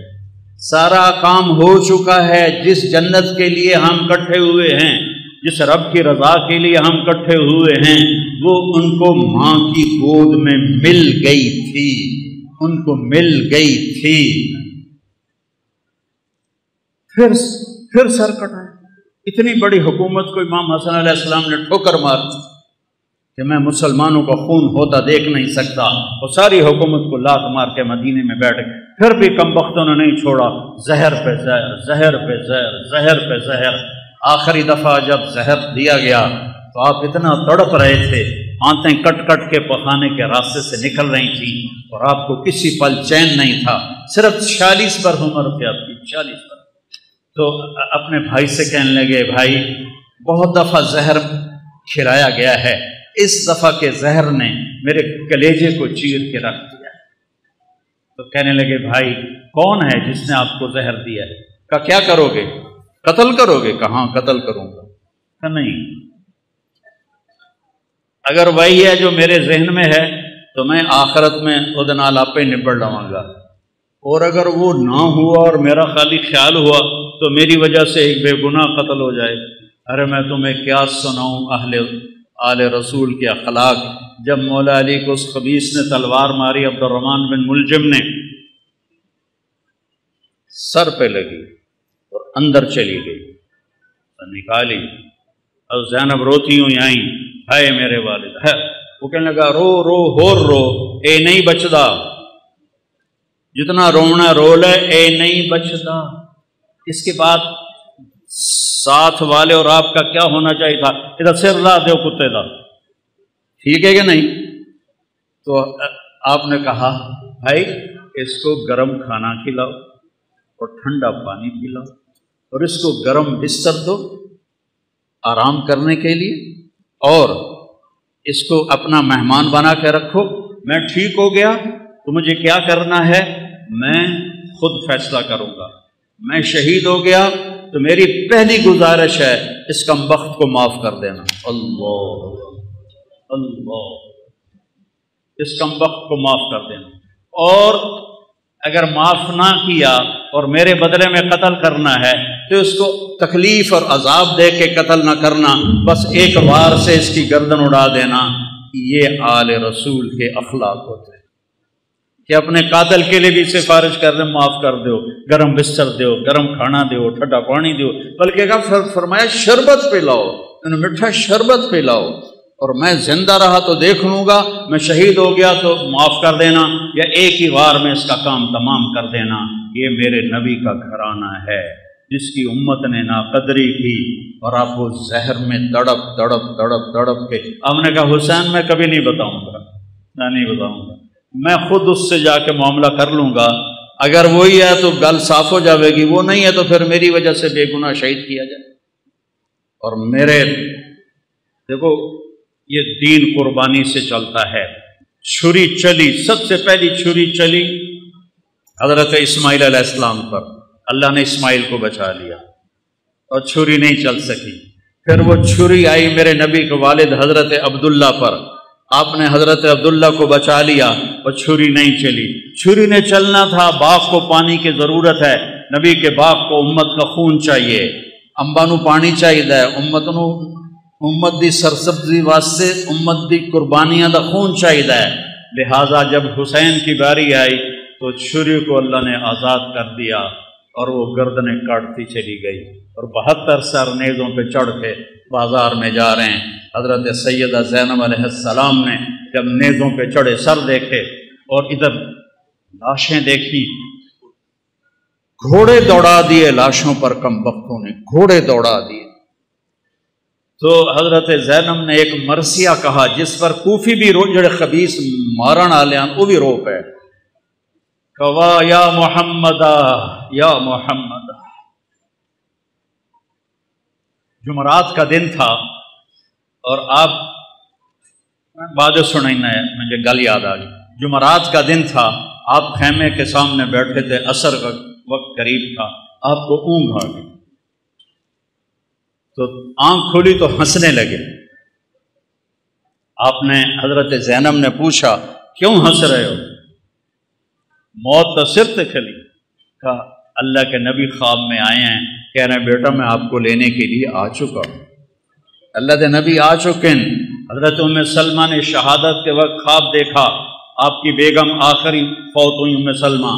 سارا کام ہو چکا ہے۔ جس جنت کے لیے ہم کٹھے ہوئے ہیں، جس رب کی رضا کے لیے ہم کٹھے ہوئے ہیں، وہ ان کو ماں کی گود میں مل گئی تھی، ان کو مل گئی تھی۔ پھر سر کٹائے۔ اتنی بڑی حکومت کو امام حسن علیہ السلام نے ٹھوکر مار کہ میں مسلمانوں کا خون ہوتا دیکھ نہیں سکتا، اور ساری حکومت کو لات مار کے مدینے میں بیٹھ گئے۔ پھر بھی کم بختوں نے نہیں چھوڑا، زہر پہ زہر، زہر پہ زہر، زہر پہ زہر۔ آخری دفعہ جب زہر دیا گیا تو آپ اتنا تڑپ رہے تھے، آنتیں کٹ کٹ کے پخانے کے راستے سے نکل رہی تھیں، اور آپ کو کسی پل چین نہیں تھا۔ صرف 46 پر عمر تھی آپ کی، 46 پر۔ تو اپنے بھائی سے کہنے لگے، بھائی بہت دفعہ زہر کھلایا گیا ہے، اس دفعہ کے زہر نے میرے کلیجے کو چیر کے رکھ دیا ہے۔ تو کہنے لگے، بھائی کون ہے جس نے آپ کو زہر دیا ہے؟ کہا کیا کرو گے؟ قتل کرو گے؟ کہاں قتل کروں گا؟ کہا نہیں، اگر وہی ہے جو میرے ذہن میں ہے تو میں آخرت میں خود نال آپ پہ نبڑ لواں گا، اور اگر وہ نہ ہوا اور میرا خالی خیال ہوا تو میری وجہ سے ایک بے گناہ قتل ہو جائے۔ ارے میں تمہیں کیا سناؤں آل رسول کے اخلاق۔ جب مولا علی کو اس خبیث نے تلوار ماری، عبد الرحمن بن ملجم نے، سر پہ لگی اور اندر چلی گئی، نکالی، اور زینب روتی ہوئی آئیں، ہائے میرے والد ہے۔ وہ کہنے لگا، رو رو ہور رو، اے نہیں بچدا، جتنا رونا رو لے، اے نہیں بچدا۔ اس کے بعد ساتھ والے اور آپ کا کیا ہونا چاہیے تھا؟ ادھر سر لا دو کتے دا، ٹھیک ہے کہ نہیں؟ تو آپ نے کہا، بھائی اس کو گرم کھانا کھلاؤ اور ٹھنڈا پانی پلاؤ، اور اس کو گرم بستر دو آرام کرنے کے لیے، اور اس کو اپنا مہمان بنا کے رکھو۔ میں ٹھیک ہو گیا تو مجھے کیا کرنا ہے میں خود فیصلہ کروں گا۔ میں شہید ہو گیا تو میری پہلی گزارش ہے اس کم بخت کو معاف کر دینا۔ اللہ اللہ، اس کم بخت کو معاف کر دینا، اور اگر معاف نہ کیا اور میرے بدلے میں قتل کرنا ہے تو اس کو تکلیف اور عذاب دے کے قتل نہ کرنا، بس ایک وار سے اس کی گردن اڑا دینا۔ یہ آل رسول کے اخلاق ہوتے ہیں کہ اپنے قاتل کے لیے بھی سفارش کر دیں، معاف کر دو، گرم بستر دو، گرم کھانا دو، ٹھنڈا پانی دو، بلکہ فرمایا شربت پلاؤ، میٹھا شربت پلاؤ۔ اور میں زندہ رہا تو دیکھ لوں گا، میں شہید ہو گیا تو معاف کر دینا، یا ایک ہی وار میں اس کا کام تمام کر دینا۔ یہ میرے نبی کا گھرانہ ہے جس کی امت نے ناقدری کی، اور آپ وہ زہر میں تڑپ تڑپ تڑپ تڑپ کے ہم نے کہا حسین میں کبھی نہیں بتاؤں گا، میں نہیں بتاؤں گا، میں خود اس سے جا کے معاملہ کر لوں گا، اگر وہی ہے تو گل صاف ہو جاوے گی، وہ نہیں ہے تو پھر میری وجہ سے بے گناہ شہید کیا جائے۔ اور میرے دیکھو یہ دین قربانی سے چلتا ہے۔ چھری چلی، سب سے پہلی چھری چلی حضرت اسماعیل علیہ السلام پر، اللہ نے اسماعیل کو بچا لیا اور چھری نہیں چل سکی۔ پھر وہ چھری آئی میرے نبی کے والد حضرت عبداللہ پر، آپ نے حضرت عبداللہ کو بچا لیا اور چھری نہیں چلی۔ چھری نے چلنا تھا، باغ کو پانی کی ضرورت ہے، نبی کے باغ کو امت کا خون چاہیے، انباں نوں پانی چاہیے، امت دی سرسبزی واسطے امت دی قربانیاں دا خون چاہیے۔ لہٰذا جب حسین کی باری آئی تو چھری کو اللہ نے آزاد کر دیا اور وہ گردنیں کاٹتی چلی گئی، اور 72 سر نیزوں پہ چڑھ کے بازار میں جا رہے ہیں۔ حضرت سیدہ زینب علیہ السلام نے جب نیزوں پہ چڑھے سر دیکھے اور ادھر لاشیں دیکھی، گھوڑے دوڑا دیے لاشوں پر، کم بختوں نے گھوڑے دوڑا دیے۔ تو حضرت زینب نے ایک مرثیہ کہا جس پر کوفی بھی جڑے خبیث مارن والے وہ بھی رو پے، کہا یا محمد یا محمد۔ جمعرات کا دن تھا اور آپ بعد سننا ہے، مجھے گل یاد آ گئی، جمعرات کا دن تھا، آپ خیمے کے سامنے بیٹھے تھے، عصر کا وقت قریب تھا، آپ کو اونگ آ گئی تو آنکھ کھلی تو ہنسنے لگے۔ آپ نے حضرت زینب نے پوچھا کیوں ہنس رہے ہو؟ موت تو سر تے کھلی۔ کہا اللہ کے نبی خواب میں آئے ہیں، کہہ رہے ہیں بیٹا میں آپ کو لینے کے لیے آ چکا ہوں۔ اللہ کے نبی آ چکے ہیں۔ حضرت ام سلمہ نے شہادت کے وقت خواب دیکھا، آپ کی بیگم آخری فوت ہوئی ام سلمہ،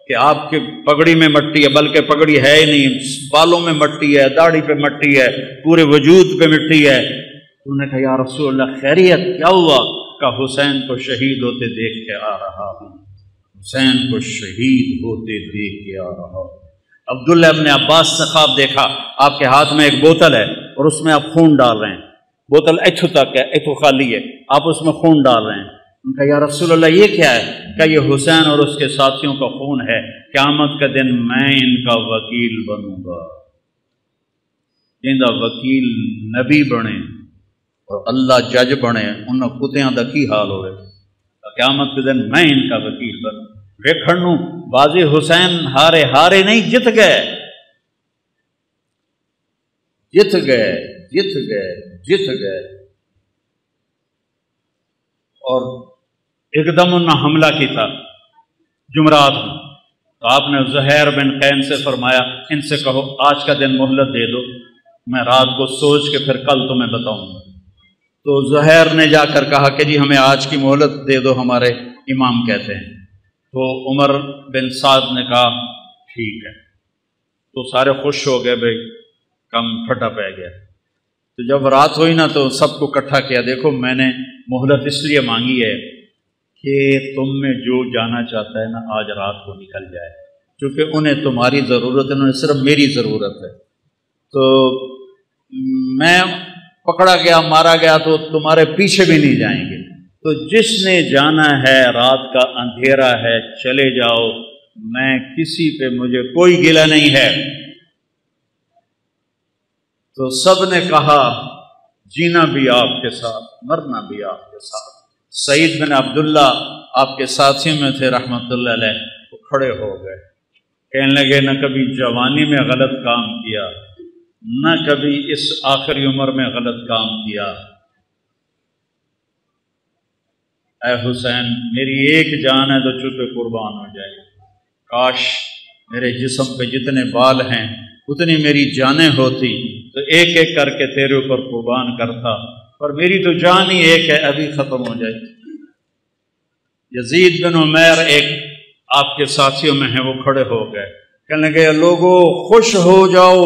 کہ آپ کے پگڑی میں مٹی ہے، بلکہ پگڑی ہے ہی نہیں، بالوں میں مٹی ہے، داڑھی پہ مٹی ہے، پورے وجود پہ مٹی ہے۔ انہوں نے کہا یا رسول اللہ خیریت کیا ہوا؟ کہ حسین کو شہید ہوتے دیکھ کے آ رہا ہوں، حسین کو شہید ہوتے دیکھ کے آ رہا ہوں۔ عبداللہ ابن عباس سے خواب دیکھا، آپ کے ہاتھ میں ایک بوتل ہے اور اس میں آپ خون ڈال رہے ہیں، بوتل ایتھو تک ہے، ایتھو خالی ہے، آپ اس میں خون ڈال رہے ہیں۔ ان کا یا رسول اللہ یہ کیا ہے؟ کہ یہ حسین اور اس کے ساتھیوں کا خون ہے، قیامت کا دن میں ان کا وکیل بنوں گا۔ جن کا وکیل نبی بنے اور اللہ جج بنے، ان کتیاں دا کی حال ہوئے؟ قیامت کے دن میں ان کا وکیل بنوں۔ ویکھن نوں بازی حسین ہارے نہیں، جت گئے جت گئے جت گئے جت گئے۔ اور ایک دم انہوں نے حملہ کیتا جمعرات میں، تو آپ نے زہیر بن قین سے فرمایا ان سے کہو آج کا دن مہلت دے دو، میں رات کو سوچ کے پھر کل تمہیں بتاؤں گا۔ تو زہیر نے جا کر کہا کہ جی ہمیں آج کی مہلت دے دو، ہمارے امام کہتے ہیں۔ تو عمر بن سعد نے کہا ٹھیک ہے۔ تو سارے خوش ہو گئے، بھائی کم پھٹا پہ گیا۔ تو جب رات ہوئی نا تو سب کو اکٹھا کیا، دیکھو میں نے مہلت اس لیے مانگی ہے کہ تم میں جو جانا چاہتا ہے نا آج رات کو نکل جائے، کیونکہ انہیں تمہاری ضرورت ہے، انہیں صرف میری ضرورت ہے۔ تو میں پکڑا گیا، مارا گیا تو تمہارے پیچھے بھی نہیں جائیں گے، تو جس نے جانا ہے رات کا اندھیرا ہے چلے جاؤ، میں کسی پہ مجھے کوئی گلہ نہیں ہے۔ تو سب نے کہا جینا بھی آپ کے ساتھ، مرنا بھی آپ کے ساتھ۔ سعید بن عبداللہ آپ کے ساتھیوں میں تھے رحمت اللہ علیہ، وہ کھڑے ہو گئے، کہنے لگے نہ کبھی جوانی میں غلط کام کیا، نہ کبھی اس آخری عمر میں غلط کام کیا۔ اے حسین میری ایک جان ہے تو چپے قربان ہو جائے، کاش میرے جسم پہ جتنے بال ہیں اتنی میری جانیں ہوتی تو ایک ایک کر کے تیرے اوپر قربان کرتا، پر میری تو جان ہی ایک ہے، ابھی ختم ہو جائے۔ یزید بن عمیر ایک آپ کے ساتھیوں میں ہیں، وہ کھڑے ہو گئے، کہنے لگے لوگو خوش ہو جاؤ،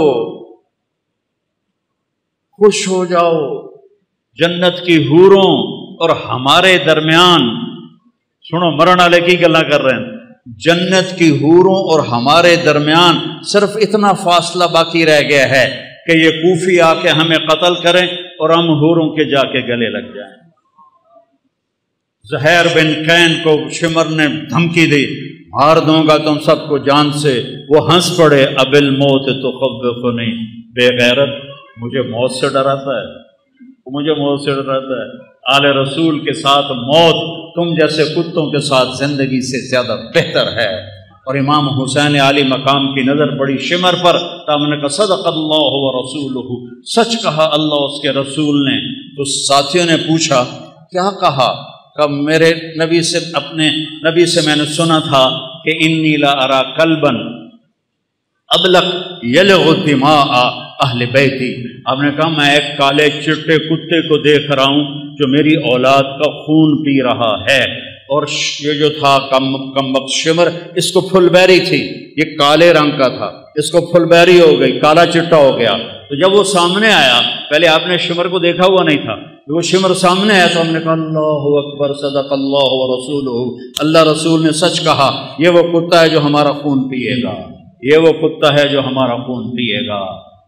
خوش ہو جاؤ، جنت کی حوروں اور ہمارے درمیان، سنو مرن والے کی گلا کر رہے ہیں، جنت کی حوروں اور ہمارے درمیان صرف اتنا فاصلہ باقی رہ گیا ہے کہ یہ کوفی آ کے ہمیں قتل کریں اور ہم حوروں کے جا کے گلے لگ جائیں۔ زہیر بن قین کو شمر نے دھمکی دی، مار دوں گا تم سب کو جان سے، وہ ہنس پڑے، اب الموت تخوفنی، بے غیرت مجھے موت سے ڈراتا ہے، مجھے موت سے ڈراتا ہے۔ آل رسول کے ساتھ موت تم جیسے کتوں کے ساتھ زندگی سے زیادہ بہتر ہے۔ اور امام حسین عالی مقام کی نظر پڑی شمر پر، تو ہم نے کہا صدق اللہ و رسولہ، سچ کہا اللہ اس کے رسول نے۔ تو ساتھیوں نے پوچھا کیا کہا؟ کہ میرے نبی سے، اپنے نبی سے میں نے سنا تھا کہ انی لا ارا کلبا ابلق یلغ دماء اہل بیتی۔ آپ نے کہا میں ایک کالے چٹے کتے کو دیکھ رہا ہوں جو میری اولاد کا خون پی رہا ہے۔ اور یہ جو تھا کم وقت شمر، اس کو پھل بیری تھی، یہ کالے رنگ کا تھا، اس کو پھل بیری ہو گئی، کالا چٹا ہو گیا۔ تو جب وہ سامنے آیا، پہلے آپ نے شمر کو دیکھا ہوا نہیں تھا، جب وہ شمر سامنے آیا تو ہم نے کہا اللہ اکبر، صدق اللہ و رسولہ، اللہ رسول نے سچ کہا، یہ وہ کتا ہے جو ہمارا خون پیے گا، یہ وہ کتا ہے جو ہمارا خون پیے گا۔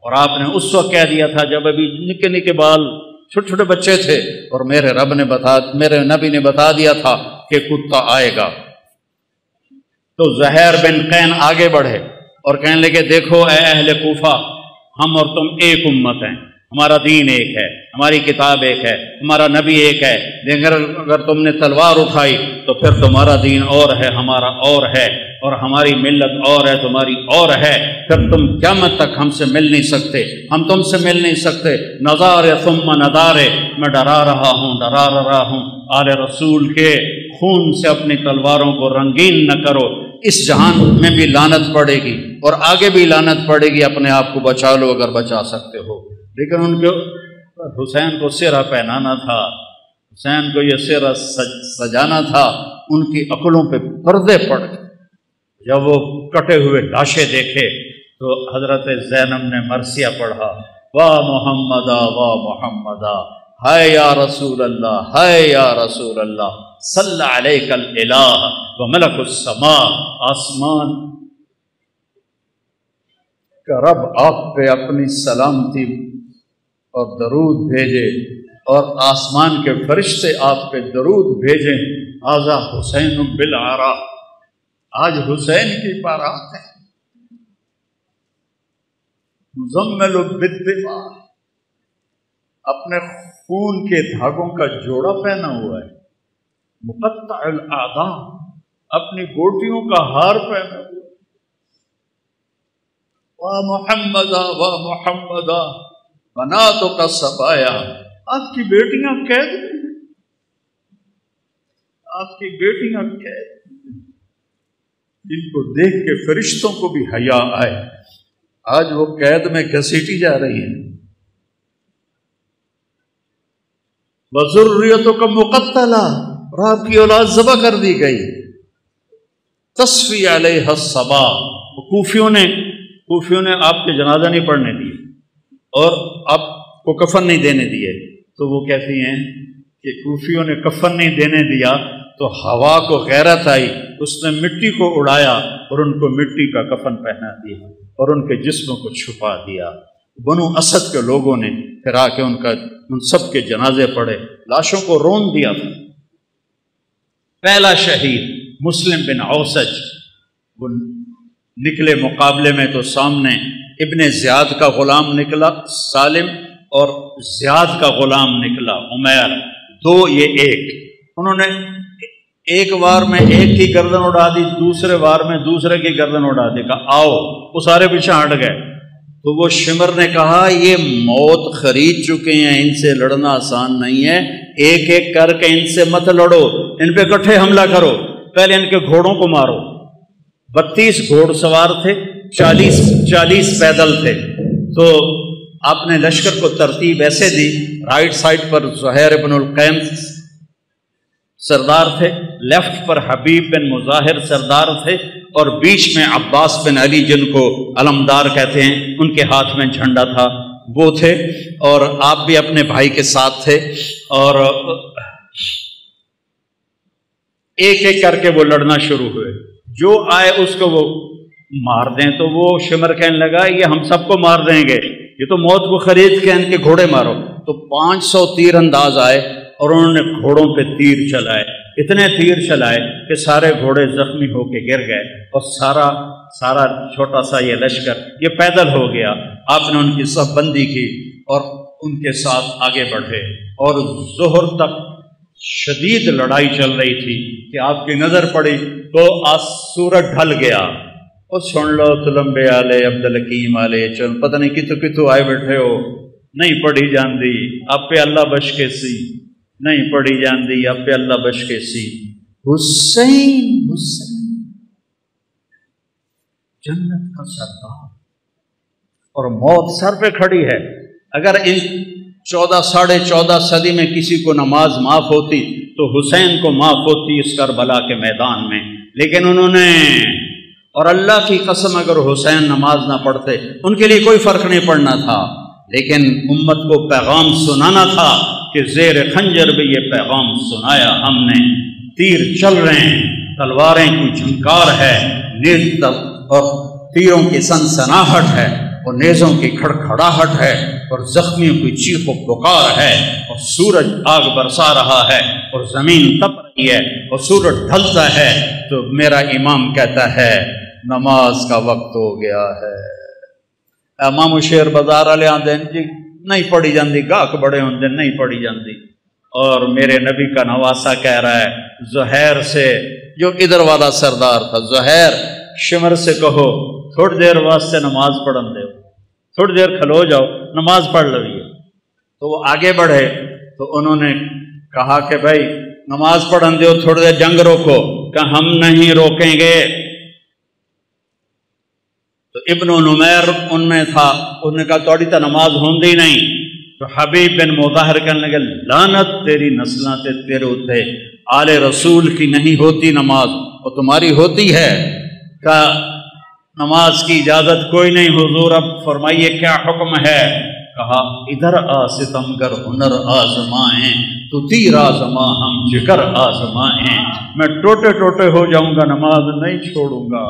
اور آپ نے اس وقت کہہ دیا تھا جب ابھی نکے نکے بال، چھوٹے چھوٹے بچے تھے، اور میرے نبی نے بتا دیا تھا کہ کتا آئے گا۔ تو زہیر بن قین آگے بڑھے اور کہنے لگے دیکھو اے اہل کوفہ، ہم اور تم ایک امت ہیں، ہمارا دین ایک ہے، ہماری کتاب ایک ہے، ہمارا نبی ایک ہے، لیکن اگر تم نے تلوار اٹھائی تو پھر تمہارا دین اور ہے، ہمارا اور ہے، اور ہماری ملت اور ہے، تمہاری اور ہے، پھر تم قیامت تک ہم سے مل نہیں سکتے، ہم تم سے مل نہیں سکتے۔ نظار ثم نظارے، میں ڈرا رہا ہوں آل رسول کے خون سے اپنی تلواروں کو رنگین نہ کرو، اس جہان میں بھی لعنت پڑے گی اور آگے بھی لعنت پڑے گی، اپنے آپ کو بچا لو اگر بچا سکتے ہو۔ لیکن ان کو حسین کو سہرا پہنانا تھا، حسین کو یہ سہرا سجانا تھا، ان کی عقلوں پہ پردے پڑ گئے۔ جب وہ کٹے ہوئے لاشیں دیکھے تو حضرت زینب نے مرثیہ پڑھا، واہ محمدا واہ محمدا، ہائے یا رسول اللہ، ہائے یا رسول اللہ، صلی علیک الالہ و ملک السماء، آسمان کا رب آپ پہ اپنی سلامتی اور درود بھیجے، اور آسمان کے فرشتے آپ پہ درود بھیجیں۔ ھذا حسین بالعراء، آج حسین کی بارات ہے، مزمل بالدماء، اپنے خون کے دھاگوں کا جوڑا پہنا ہوا ہے، مقطع الاعضاء، اپنی گوٹیوں کا ہار پہنا ہوا ہے، واہ محمدا واہ محمدا بناتک الصبایا، آپ کی بیٹیاں قید ہیں، آپ کی بیٹیاں قید ہیں، جن کو دیکھ کے فرشتوں کو بھی حیا آئے، آج وہ قید میں گھسیٹی جا رہی ہیں۔ وَذُرِّيَّتُكَ مُقَتَّلَةٌ، اور آپ کی اولاد ذبح کر دی گئی۔ تَصْفِي عَلَيْهَا الصَّبَا، کوفیوں نے آپ کے جنازہ نہیں پڑھنے دیے اور آپ کو کفن نہیں دینے دیے، تو وہ کہتی ہیں کہ کوفیوں نے کفن نہیں دینے دیا تو ہوا کو غیرت آئی، اس نے مٹی کو اڑایا اور ان کو مٹی کا کفن پہنا دیا اور ان کے جسموں کو چھپا دیا۔ بنو اسد کے لوگوں نے پھر آ کے ان سب کے جنازے پڑھے، لاشوں کو رون دیا تھا۔ پہلا شہید مسلم بن اوسج، وہ نکلے مقابلے میں تو سامنے ابن زیاد کا غلام نکلا سالم، اور زیاد کا غلام نکلا عمیر، دو یہ ایک، انہوں نے ایک وار میں ایک کی گردن اڑا دی، دوسرے وار میں دوسرے کی گردن اڑا دی، کہا آؤ، وہ سارے پیچھے ہٹ گئے۔ تو وہ شمر نے کہا یہ موت خرید چکے ہیں، ان سے لڑنا آسان نہیں ہے، ایک ایک کر کے ان سے مت لڑو، ان پہ اکٹھے حملہ کرو، پہلے ان کے گھوڑوں کو مارو۔ 32 گھوڑ سوار تھے، 40 پیدل تھے، تو آپ نے لشکر کو ترتیب ایسے دی، رائٹ سائڈ پر زہیر بن القیم سردار تھے، لیفٹ پر حبیب بن مظاہر سردار تھے، اور بیچ میں عباس بن علی جن کو علمدار کہتے ہیں، ان کے ہاتھ میں جھنڈا تھا، وہ تھے، اور آپ بھی اپنے بھائی کے ساتھ تھے، اور ایک ایک کر کے وہ لڑنا شروع ہوئے، جو آئے اس کو وہ مار دیں۔ تو وہ شمر کہنے لگا یہ ہم سب کو مار دیں گے، یہ تو موت کو خرید کے ان کے گھوڑے مارو۔ تو 500 تیر انداز آئے اور انہوں نے گھوڑوں پہ تیر چلائے، اتنے تیر چلائے کہ سارے گھوڑے زخمی ہو کے گر گئے، اور سارا چھوٹا سا یہ لشکر یہ پیدل ہو گیا۔ آپ نے ان کی صف بندی کی اور ان کے ساتھ آگے بڑھے، اور ظہر تک شدید لڑائی چل رہی تھی کہ آپ کی نظر پڑی تو سورج ڈھل گیا، اور سن لو تلمبے آلے عبدالحکیم آلے چل، پتہ نہیں کتوں آئے بیٹھے ہو، نہیں پڑھی جاندی آپ پہ اللہ بش کے سی، نہیں پڑھی جاندی آپ پہ اللہ بش کے سی۔ حسین جنت کا سردار، اور موت سر پہ کھڑی ہے۔ اگر ان 14 صدی میں کسی کو نماز معاف ہوتی تو حسین کو معاف ہوتی اس کربلا کے میدان میں، لیکن انہوں نے، اور اللہ کی قسم اگر حسین نماز نہ پڑھتے ان کے لیے کوئی فرق نہیں پڑنا تھا، لیکن امت کو پیغام سنانا تھا کہ زیر خنجر بھی یہ پیغام سنایا ہم نے، تیر چل رہے ہیں، تلواریں کی جھنکار ہے، نیز اور تیروں کی سنسناہٹ ہے، اور نیزوں کی کھڑکھڑاہٹ ہے، اور زخمیوں کی چیخ و پکار ہے، اور سورج آگ برسا رہا ہے، اور زمین تپ رہی ہے، اور سورج ڈھلتا ہے، تو میرا امام کہتا ہے نماز کا وقت ہو گیا ہے۔ امام شیر بازار والے آندے جی نہیں پڑھی جاندی، گاہک بڑے ہوندے نہیں پڑھی جاندی، اور میرے نبی کا نواسا کہہ رہا ہے زہیر سے، جو ادھر والا سردار تھا، زہیر شمر سے کہو تھوڑی دیر واسطے نماز پڑھن دے، تھوڑی دیر کھلو جاؤ نماز پڑھ لویے۔ تو وہ آگے بڑھے تو انہوں نے کہا کہ بھائی نماز پڑھن دیو، تھوڑی دیر جنگ روکو، کہ ہم نہیں روکیں گے۔ تو ابن نمیر ان میں تھا، انہوں نے کہا توڑی تا نماز ہوندی نہیں۔ تو حبیب بن مظاہر کہنے لگے لعنت تیری نسلاں تے تیرے اتے، آل رسول کی نہیں ہوتی نماز، اور تمہاری ہوتی ہے۔ کہ نماز کی اجازت کوئی نہیں حضور، اب فرمائیے کیا حکم ہے؟ کہا ادھر آ ستمگر ہنر آزمائیں، تو تیر آزما ہم جگر آزمائیں، میں ٹوٹے ٹوٹے ہو جاؤں گا نماز نہیں چھوڑوں گا،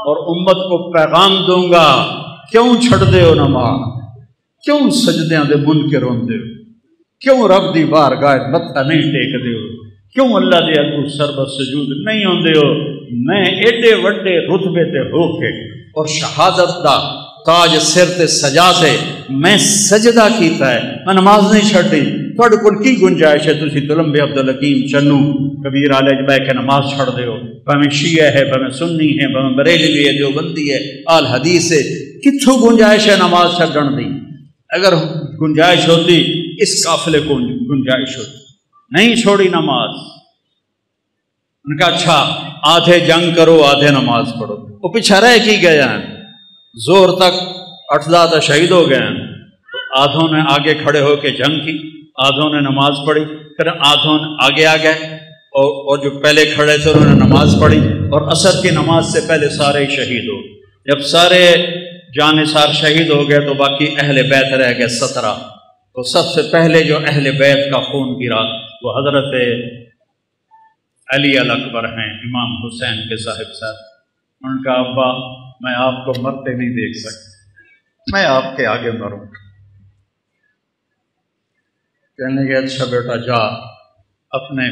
اور امت کو پیغام دوں گا کیوں چھڑ دے ہو نماز، کیوں سجدیاں دے منکر ہوندے ہو، کیوں رب دی بارگاہ متھا نہیں ٹیک دے ہو، کیوں اللہ دے اگوں سربت سجود نہیں ہوندے ہو۔ میں ایڈے وڈے رتبے تے ہو کے اور شہادت دا تاج سر تے سجا تے میں سجدہ کیتا ہے، میں نماز نہیں چھڑی، تھوڑے کول کی گنجائش ہے تسی تلمبے عبدالحکیم چنو کبیر علیہ بہ کے نماز چھڑ دے ہو، بھویں شیعہ ہے، بھویں سنی ہے، بھویں بریلوی ہے، دیوبندی ہے، آل حدیث ہے، کتھوں گنجائش ہے نماز چھڑن دی؟ اگر گنجائش ہوتی اس قافلے کو گنجائش ہوتی، نہیں چھوڑی نماز۔ ان کا اچھا آدھے جنگ کرو آدھے نماز پڑھو، وہ پیچھے رہ کی گئے ہیں، زور تک 8 شہید ہو گئے ہیں۔ تو آدھوں نے آگے کھڑے ہو کے جنگ کی، آدھوں نے نماز پڑھی، پھر آدھوں آگے آ گئے، اور جو پہلے کھڑے تھے انہوں نے نماز پڑھی، اور عصر کی نماز سے پہلے سارے شہید ہو۔ جب سارے جانثار شہید ہو گئے تو باقی اہل بیت رہ گئے 17۔ تو سب سے پہلے جو اہل بیت کا خون گرا وہ حضرت علی الاکبر ہیں، امام حسین کے صاحب۔ ان کا ابا میں آپ کو مرتے نہیں دیکھ سکتا، میں آپ کے آگے مروں۔ کہنے لگے اچھا بیٹا جا، اپنے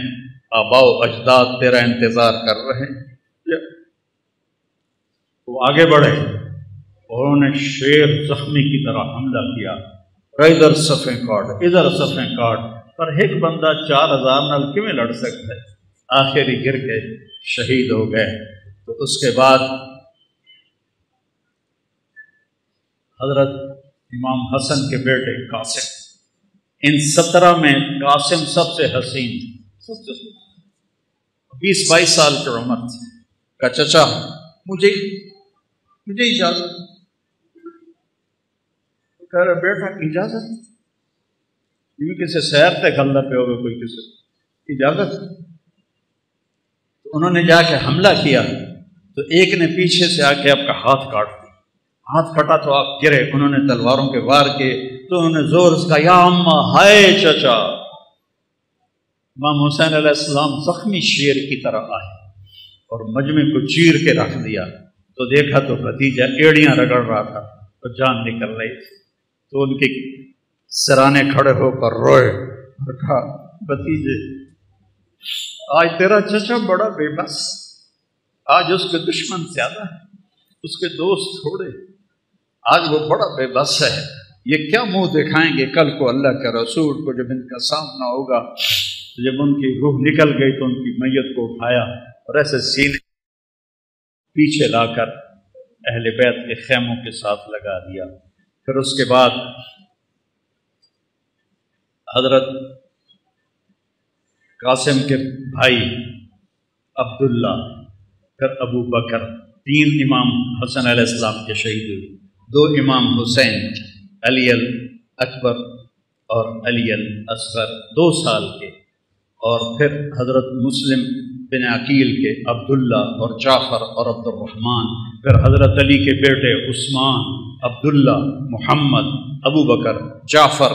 آباء و اجداد تیرا انتظار کر رہے ہیں۔ وہ آگے بڑھے اور انہوں نے شیر زخمی کی طرح حملہ کیا، ادھر صفیں کاٹ ادھر صفیں کاٹ، پر ایک بندہ 4000 نال کیویں لڑ سکتا ہے؟ آخری گر کے شہید ہو گئے۔ تو اس کے بعد حضرت امام حسن کے بیٹے قاسم، ان 17 میں قاسم سب سے حسین، 20-22 سال کی عمر تھی۔ کہا چچا مجھے اجازت، کہہ رہا بیٹا اجازت؟ یہ کسی سیر تے گھلنا پہ ہوگا کوئی کسی اجازت؟ تو انہوں نے جا کے حملہ کیا تو ایک نے پیچھے سے آ کے آپ کا ہاتھ کاٹ دیا، ہاتھ پھٹا تو آپ گرے، انہوں نے تلواروں کے وار کیے تو انہوں نے زور سے کہا یا اماں، ہائے چچا۔ امام حسین علیہ السلام زخمی شیر کی طرح آئے اور مجمع کو چیر کے رکھ دیا، تو دیکھا تو بھتیجا ایڑیاں رگڑ رہا تھا تو جان نکل رہی تھی، تو ان کے سرانے کھڑے ہو کر روئے اور کہا بھتیجے آج تیرا چچا بڑا بے بس، آج اس کے دشمن زیادہ ہے، اس کے دوست تھوڑے، آج وہ بڑا بے بس ہے، یہ کیا منہ دکھائیں گے کل کو اللہ کے رسول کو جب ان کا سامنا ہوگا۔ جب ان کی روح نکل گئی تو ان کی میت کو اٹھایا اور ایسے سینے پیچھے لا کر اہل بیت کے خیموں کے ساتھ لگا دیا۔ پھر اس کے بعد حضرت قاسم کے بھائی عبداللہ، پھر ابو بکر، 3 امام حسن علیہ السلام کے شہید ہوئے، 2 امام حسین، علی الاکبر اور علی الاصغر 2 سال کے، اور پھر حضرت مسلم بن عقیل کے عبداللہ اور جعفر اور عبد الرحمن، پھر حضرت علی کے بیٹے عثمان، عبداللہ، محمد، ابو بکر، جعفر،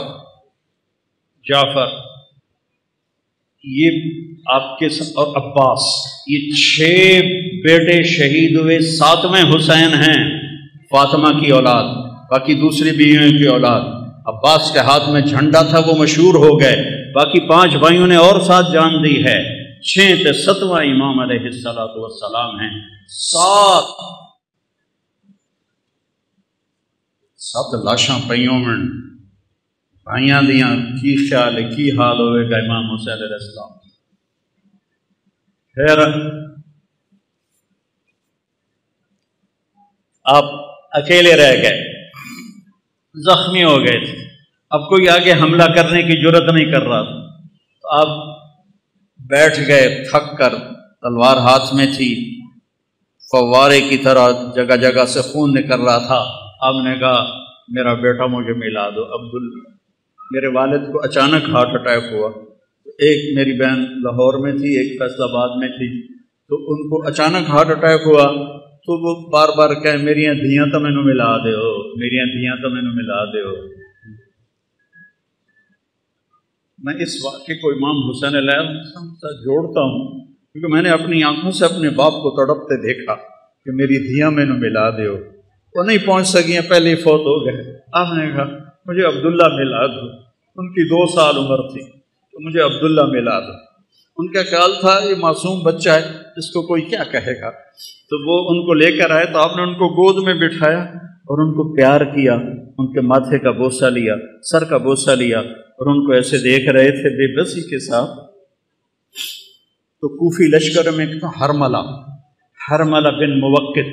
یہ آپ کے اور عباس، یہ 6 بیٹے شہید ہوئے، 7ویں حسین ہیں فاطمہ کی اولاد، باقی دوسری بیویوں کی اولاد۔ عباس کے ہاتھ میں جھنڈا تھا، وہ مشہور ہو گئے، باقی 5 بھائیوں نے اور ساتھ جان دی ہے، 6 تے 7واں امام علیہ السلام ہیں، 7 لاشاں پئیوں میں بھائیاں دیاں، کی خیال ہے کی حال ہوئے گا امام حسین علیہ السلام۔ پھر آپ اکیلے رہ گئے، زخمی ہو گئے تھے، اب کوئی آگے حملہ کرنے کی جرت نہیں کر رہا تھا، تو آپ بیٹھ گئے تھک کر، تلوار ہاتھ میں تھی، فوارے کی طرح جگہ جگہ سے خون نکل رہا تھا۔ آپ نے کہا میرا بیٹا مجھے ملا دو عبداللہ۔ میرے والد کو اچانک ہارٹ اٹیک ہوا، ایک میری بہن لاہور میں تھی، ایک فیصل آباد میں تھی، تو ان کو اچانک ہارٹ اٹیک ہوا تو وہ بار بار کہے میریاں دھیاں تو مینوں ملا دیو، میریاں دھیاں تو مینوں ملا دیو۔ میں اس واقعے کو امام حسین علیہ السلام سے جوڑتا ہوں کیونکہ میں نے اپنی آنکھوں سے اپنے باپ کو تڑپتے دیکھا کہ میری دھیاں مینوں ملا دیو، وہ نہیں پہنچ سکیاں، پہلے ہی فوت ہو گئے۔ آپ نے کہا مجھے عبداللہ ملا دو، ان کی 2 سال عمر تھی، تو مجھے عبداللہ ملا دو۔ ان کا خیال تھا یہ معصوم بچہ ہے، اس کو کوئی کیا کہے گا، تو وہ ان کو لے کر آئے، تو آپ نے ان کو گود میں بٹھایا اور ان کو پیار کیا، ان کے ماتھے کا بوسہ لیا، سر کا بوسہ لیا، اور ان کو ایسے دیکھ رہے تھے بے بسی کے ساتھ۔ تو کوفی لشکر میں ایک تھا حرملہ بن موقت،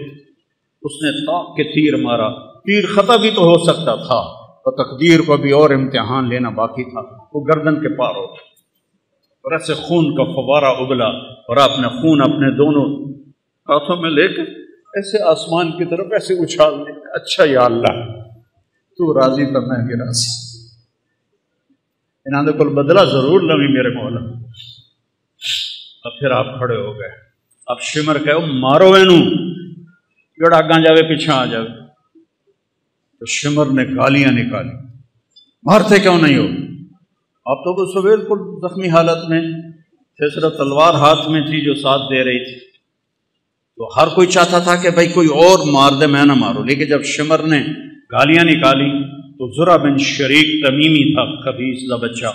اس نے طاق کے تیر مارا، تیر خطا بھی تو ہو سکتا تھا، تو تقدیر کو بھی اور امتحان لینا باقی تھا، وہ گردن کے پار ہو گیا اور ایسے خون کا فوارہ ابلا، اور آپ نے خون اپنے دونوں ہاتھوں میں لے کر ایسے آسمان کی طرف ایسے اچھال دیا، اچھا یا اللہ تو راضی تو میں بھی راضی، انہوں نے کل بدلہ ضرور لوی میرے مولا۔ اب پھر آپ کھڑے ہو گئے، اب شمر کہو مارو اینوں، جڑا آگاں جاوے پیچھے آ جاوے، تو شمر نے گالیاں نکالی، مارتے کیوں نہیں ہو؟ آپ تو اس بالکل زخمی حالت میں تھے، صرف تلوار ہاتھ میں تھی جو ساتھ دے رہی تھی، تو ہر کوئی چاہتا تھا کہ بھائی کوئی اور مار دے، میں نہ مارو، لیکن جب شمر نے گالیاں نکالی تو زرہ بن شریک تمیمی تھا، خبیث کا بچہ،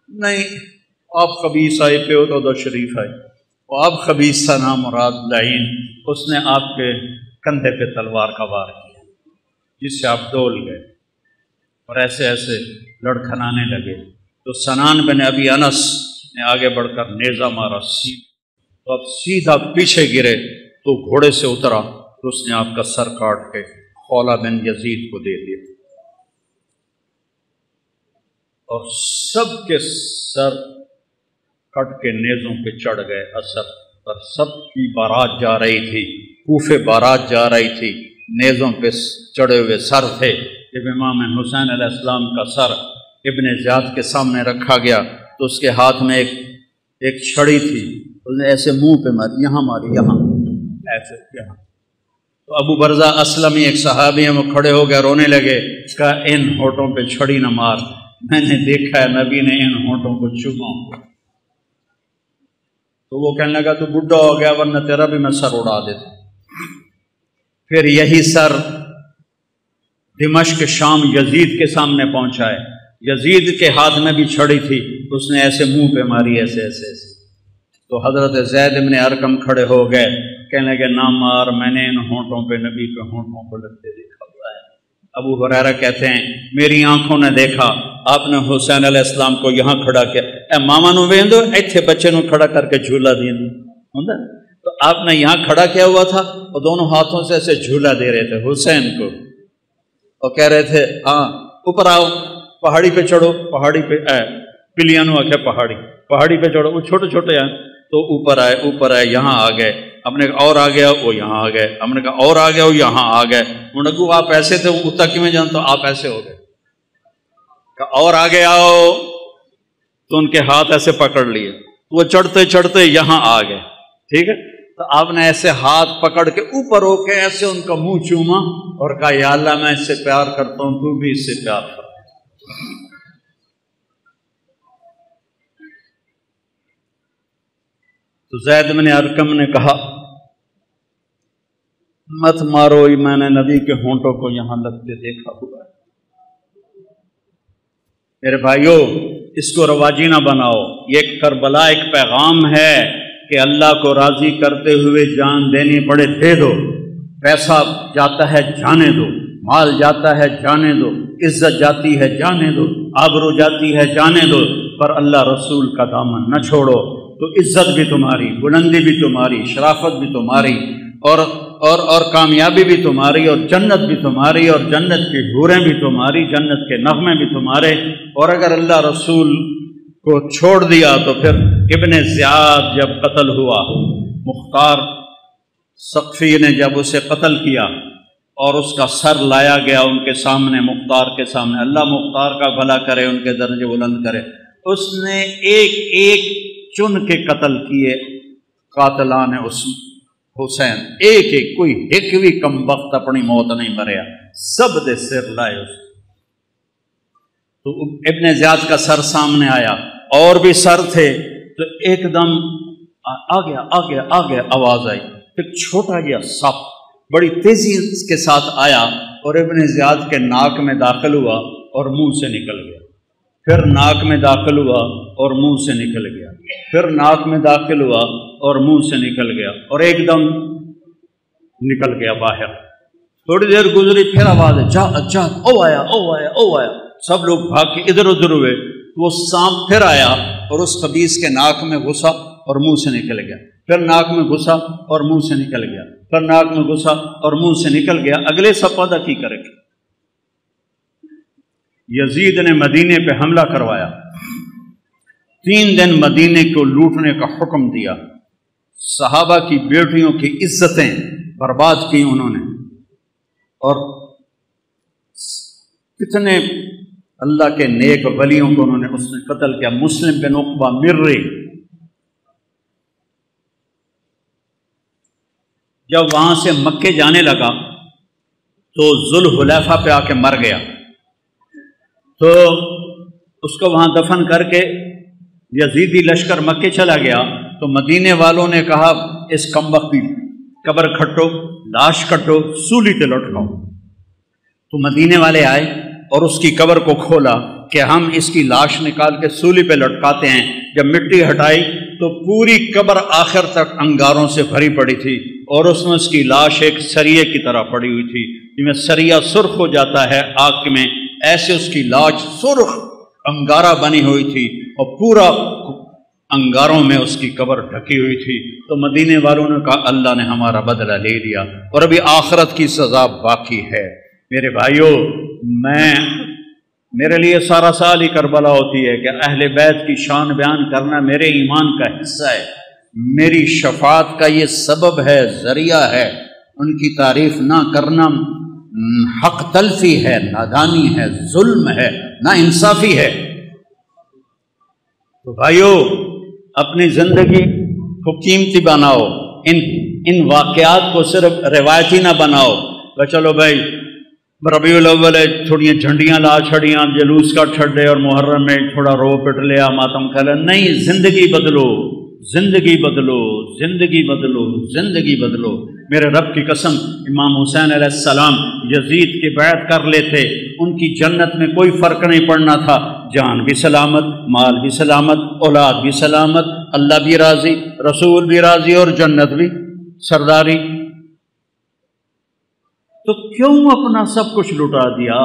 نہیں آپ خبیث آئے پہ ہو تو شریف آئے، وہ آپ خبیث تھا نام مراد لعین، اس نے آپ کے کندھے پہ تلوار کا وار کیا، جس سے آپ ڈول گئے اور ایسے ایسے لڑکھنانے لگے، تو سنان بن ابی انس نے آگے بڑھ کر نیزہ مارا، تو اب سیدھا پیچھے گرے تو گھوڑے سے اترا تو اس نے آپ کا سر کاٹ کے خولہ بن یزید کو دے دیا، اور سب کے سر کٹ کے نیزوں پہ چڑھ گئے اثر پر، سب کی بارات جا رہی تھی، کوفے بارات جا رہی تھی، نیزوں پہ چڑھے ہوئے سر تھے۔ جب امام حسین علیہ السلام کا سر ابن زیاد کے سامنے رکھا گیا تو اس کے ہاتھ میں ایک چھڑی تھی، اس نے ایسے منہ پہ ماری، یہاں ماری، یہاں ایسے، یہاں تو ابو برزہ اسلمی ایک صحابی ہیں، وہ کھڑے ہو گئے، رونے لگے، کہا ان ہونٹوں پہ چھڑی نہ مار، میں نے دیکھا ہے نبی نے ان ہونٹوں کو چوما۔ تو وہ کہنے لگا تو بڈھا ہو گیا، ورنہ تیرا بھی میں سر اڑا دیتا۔ پھر یہی سر دمشق شام یزید کے سامنے پہنچا ہے، یزید کے ہاتھ میں بھی چھڑی تھی، اس نے ایسے منہ پہ ماری، ایسے ایسے ایسے۔ تو حضرت زید بن ارقم کھڑے ہو گئے، کہنے لگے نہ مار، میں نے ان ہونٹوں پہ نبی کے ہونٹوں کو لگتے دیکھا ہوا ہے۔ ابو ہریرہ کہتے ہیں میری آنکھوں نے دیکھا آپ نے حسین علیہ السلام کو یہاں کھڑا کیا، اے ماما نو ویندو ایتھے بچے نو کھڑا کر کے جھولا دین ہوندا، تو آپ نے یہاں کھڑا کیا ہوا تھا اور دونوں ہاتھوں سے ایسے جھولا دے رہے تھے حسین کو، اور کہہ رہے تھے ہاں اوپر آؤ، پہاڑی پہ چڑھو، پہاڑی پہ پلیاں نو آکھے پہاڑی پہ چڑھو، وہ چھوٹے چھوٹے ہیں تو اوپر آئے یہاں آ گئے، ہم نے کہا اور آ گیا وہ یہاں آ گئے، ہم نے کہا اور آ گیا وہ یہاں آ گئے، انہوں نے کہا آپ ایسے تھے اتنا کی میں جانتا آپ ایسے ہو گئے، کہا اور آگے آؤ، تو ان کے ہاتھ ایسے پکڑ لیے، وہ چڑھتے چڑھتے یہاں آ گئے، ٹھیک ہے، تو آپ نے ایسے ہاتھ پکڑ کے اوپر ہو کے ایسے ان کا منہ چوما اور کہا یا اللہ میں اس سے پیار کرتا ہوں، تو بھی اس سے پیار کر۔ تو زید بن ارقم نے کہا مت مارو، میں نے نبی کے ہونٹوں کو یہاں لگتے دیکھا ہوا ہے۔ میرے بھائیو اس کو رواجی نہ بناؤ، یہ کربلا ایک پیغام ہے کہ اللہ کو راضی کرتے ہوئے جان دینی پڑے دے دو، پیسہ جاتا ہے جانے دو، مال جاتا ہے جانے دو، عزت جاتی ہے جانے دو، آبرو جاتی ہے جانے دو، پر اللہ رسول کا دامن نہ چھوڑو، تو عزت بھی تمہاری، بلندی بھی تمہاری، شرافت بھی تمہاری، اور کامیابی بھی تمہاری، اور جنت بھی تمہاری، اور جنت کی حوریں بھی تمہاری، جنت کے نغمے بھی تمہارے۔ اور اگر اللہ رسول کو چھوڑ دیا تو پھر ابن زیاد جب قتل ہوا، مختار ثقفی نے جب اسے قتل کیا اور اس کا سر لایا گیا ان کے سامنے، مختار کے سامنے، اللہ مختار کا بھلا کرے، ان کے درجے بلند کرے، اس نے ایک ایک چن کے قتل کیے قاتلان اس حسین، ایک ایک، کوئی ایک بھی کم وقت اپنی موت نہیں مریا، سب دے سر لائے اس۔ تو ابن زیاد کا سر سامنے آیا، اور بھی سر تھے، تو ایک دم آ گیا آواز آئی، ایک چھوٹا گیا سپ بڑی تیزی کے ساتھ آیا اور ابن زیاد کے ناک میں داخل ہوا اور منہ سے نکل گیا، پھر ناک میں داخل ہوا اور منہ سے نکل گیا، پھر ناک میں داخل ہوا اور منہ سے نکل گیا، اور ایک دم نکل گیا باہر۔ تھوڑی دیر گزری پھر آواز ہے جا او آیا، سب لوگ بھاگ کے ادھر ادھر ہوئے، وہ سانپ پھر آیا اور اس خبیث کے ناک میں گھسا اور منہ سے نکل گیا، پھر ناک میں گھسا اور منہ سے نکل گیا، پھر ناک میں گھسا اور منہ سے نکل گیا۔ اگلے سپادہ کی کرے گا؟ یزید نے مدینے پہ حملہ کروایا، 3 دن مدینے کو لوٹنے کا حکم دیا، صحابہ کی بیٹیوں کی عزتیں برباد کی انہوں نے، اور کتنے اللہ کے نیک ولیوں کو انہوں نے اس نے قتل کیا۔ مسلم بن عقبہ مرری جب وہاں سے مکے جانے لگا تو ذوالحلیفہ پہ آ کے مر گیا، تو اس کو وہاں دفن کر کے یزیدی لشکر مکے چلا گیا، تو مدینے والوں نے کہا اس کمبخت کی قبر کھٹو، لاش کٹو، سولی تے لٹکاؤ۔ تو مدینے والے آئے اور اس کی قبر کو کھولا کہ ہم اس کی لاش نکال کے سولی پہ لٹکاتے ہیں۔ جب مٹی ہٹائی تو پوری قبر آخر تک انگاروں سے بھری پڑی تھی، اور اس میں اس کی لاش ایک سریے کی طرح پڑی ہوئی تھی، جس میں سریا سرخ ہو جاتا ہے آگ میں، ایسے اس کی لاش سرخ انگارہ بنی ہوئی تھی، اور پورا انگاروں میں اس کی قبر ڈھکی ہوئی تھی۔ تو مدینے والوں نے کہا اللہ نے ہمارا بدلہ لے لیا، اور ابھی آخرت کی سزا باقی ہے۔ میرے بھائیوں، میرے لیے سارا سال ہی کربلا ہوتی ہے کہ اہل بیت کی شان بیان کرنا میرے ایمان کا حصہ ہے، میری شفاعت کا یہ سبب ہے، ذریعہ ہے۔ ان کی تعریف نہ کرنا حق تلفی ہے، نادانی ہے، ظلم ہے، نا انصافی ہے۔ تو بھائیو، اپنی زندگی کو قیمتی بناؤ، ان واقعات کو صرف روایتی نہ بناؤ کہ چلو بھائی ربیع الاول تھوڑی جھنڈیاں لا چھڑیاں جلوس کا چھڑے اور محرم میں تھوڑا رو پٹ لیا ماتم کھلا. نہیں، زندگی بدلو، زندگی بدلو، زندگی بدلو، زندگی بدلو. میرے رب کی قسم، امام حسین علیہ السلام یزید کی بیعت کر لیتے، ان کی جنت میں کوئی فرق نہیں پڑنا تھا. جان بھی سلامت، مال بھی سلامت، اولاد بھی سلامت، اللہ بھی راضی، رسول بھی راضی اور جنت بھی سرداری. تو کیوں اپنا سب کچھ لٹا دیا؟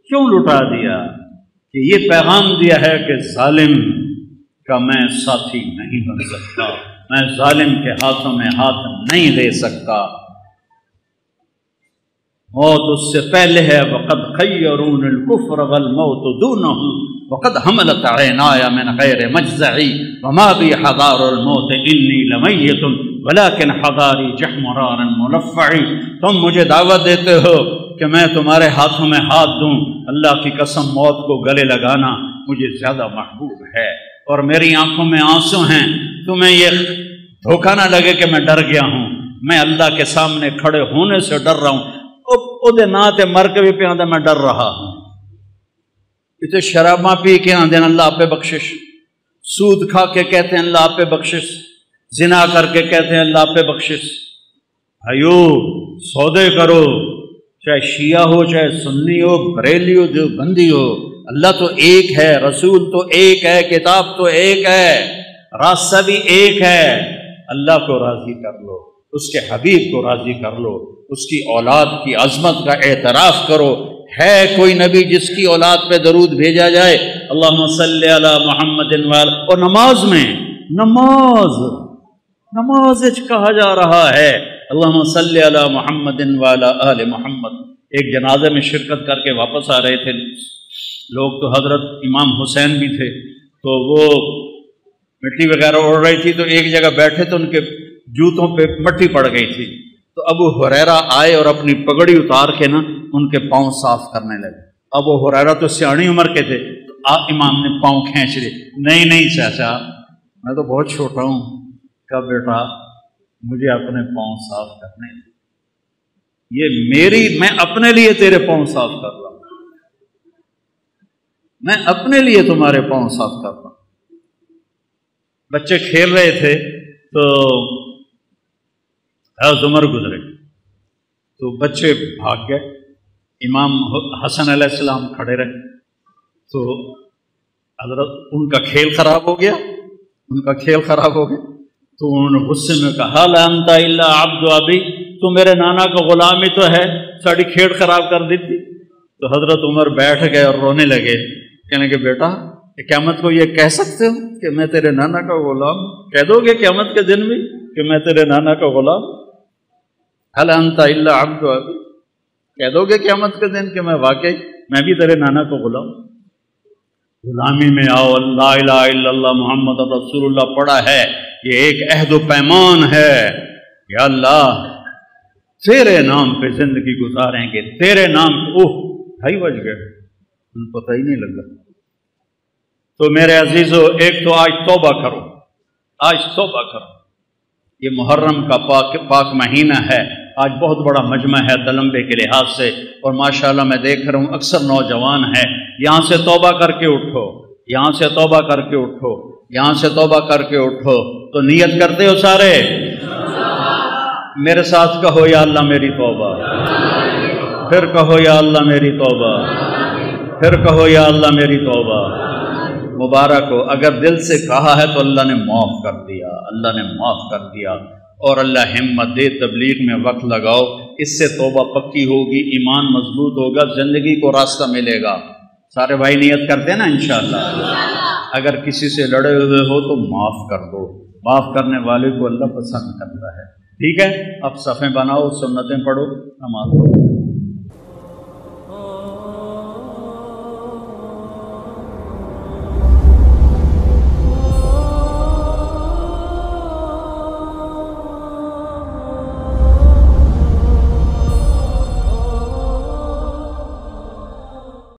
کیوں لٹا دیا؟ کہ یہ پیغام دیا ہے کہ ظالم کا میں ساتھی نہیں بن سکتا، میں ظالم کے ہاتھوں میں ہاتھ نہیں دے سکتا. موت اس سے پہلے ہے. وقد خیرون الکفر والموت دونہم وقد حملت عینایا من غیر مجزعی وما بی حضار الموت انی لمیت ولیکن حضاری جحمرار ملفعی. تم مجھے دعوت دیتے ہو کہ میں تمہارے ہاتھوں میں ہاتھ دوں. اللہ کی قسم، موت کو گلے لگانا مجھے زیادہ محبوب ہے اور میری آنکھوں میں آنسو ہیں. تمہیں یہ دھوکہ نہ لگے کہ میں ڈر گیا ہوں. میں اللہ کے سامنے کھڑے ہونے سے ڈر رہا ہوں. او نا تے مر کے بھی پہ آدھا میں ڈر رہا ہوں. اتنے شراباں پی کے آدھے اللہ پہ بخشش، سود کھا کے کہتے ہیں اللہ پہ بخشش، زنا کر کے کہتے ہیں اللہ پہ بخشش. بھائیو سودے کرو، چاہے شیعہ ہو، چاہے سنی ہو، بریلی ہو، دیوبندی ہو. اللہ تو ایک ہے، رسول تو ایک ہے، کتاب تو ایک ہے، راستہ بھی ایک ہے. اللہ کو راضی کر لو، اس کے حبیب کو راضی کر لو، اس کی اولاد کی عظمت کا اعتراف کرو. ہے کوئی نبی جس کی اولاد پہ درود بھیجا جائے؟ اللہم صلی علی محمد وعلی. اور نماز میں نماز کہا جا رہا ہے اللہم صلی علی محمد وعلی آل محمد. ایک جنازے میں شرکت کر کے واپس آ رہے تھے لوگ، تو حضرت امام حسین بھی تھے، تو وہ مٹی وغیرہ اڑ رہی تھی، تو ایک جگہ بیٹھے تو ان کے جوتوں پہ مٹی پڑ گئی تھی. تو ابو ہریرہ آئے اور اپنی پگڑی اتار کے نا ان کے پاؤں صاف کرنے لگے. ابو ہریرہ تو سیاਣੀ عمر کے تھے، تو امام نے پاؤں کھینچ لیے. نہیں چاچا، میں تو بہت چھوٹا ہوں. کہا بیٹا مجھے اپنے پاؤں صاف کرنے، یہ میں اپنے لیے تیرے پاؤں صاف کر رہا ہوں، میں اپنے لیے تمہارے پاؤں صاف کر رہا ہوں. بچے کھیل رہے تھے تو عمر گزرے، تو بچے بھاگ گئے. امام حسن علیہ السلام کھڑے رہے، تو حضرت ان کا کھیل خراب ہو گیا. تو انہوں نے غصے میں کہا لا انت الا عبد ابی، تو میرے نانا کا غلام ہی تو ہے، ساری کھیڑ خراب کر دی تھی. تو حضرت عمر بیٹھ گئے اور رونے لگے، کہنے کہ بیٹا قیامت کو یہ کہہ سکتے ہو کہ میں تیرے نانا کا غلام؟ کہہ دو گے قیامت کے دن بھی کہ میں تیرے نانا کا غلام؟ هل انت الا عبد ابی، کہہ دو گے قیامت کے دن کہ میں بھی تیرے نانا کا غلام؟ غلامی میں آؤ. لا الہ الا اللہ محمد رسول اللہ پڑھا ہے، یہ ایک عہد و پیمان ہے. یا اللہ تیرے نام پہ زندگی گزاریں گے، تیرے نام پہ. 2:30 بج گئے، پتہ ہی نہیں لگا. تو میرے عزیزو، ایک تو آج توبہ کرو، یہ محرم کا پاک مہینہ ہے. آج بہت بڑا مجمع ہے دلمبے کے لحاظ سے، اور ماشاءاللہ میں دیکھ رہا ہوں اکثر نوجوان ہیں. یہاں سے توبہ کر کے اٹھو، یہاں سے توبہ کر کے اٹھو، یہاں سے توبہ کر کے اٹھو. تو نیت کرتے ہو سارے؟ میرے ساتھ کہو یا اللہ میری توبہ، پھر کہو یا اللہ میری توبہ، پھر کہو یا اللہ میری توبہ. مبارک ہو. اگر دل سے کہا ہے تو اللہ نے معاف کر دیا، اور اللہ ہمت دے، تبلیغ میں وقت لگاؤ، اس سے توبہ پکی ہوگی، ایمان مضبوط ہوگا، زندگی کو راستہ ملے گا. سارے بھائی نیت کرتے ہیں نا انشاءاللہ. اگر کسی سے لڑے ہوئے ہو تو معاف کر دو، معاف کرنے والے کو اللہ پسند کرتا ہے. ٹھیک ہے، اب صفیں بناؤ، سنتیں پڑھو، نماز پڑھو.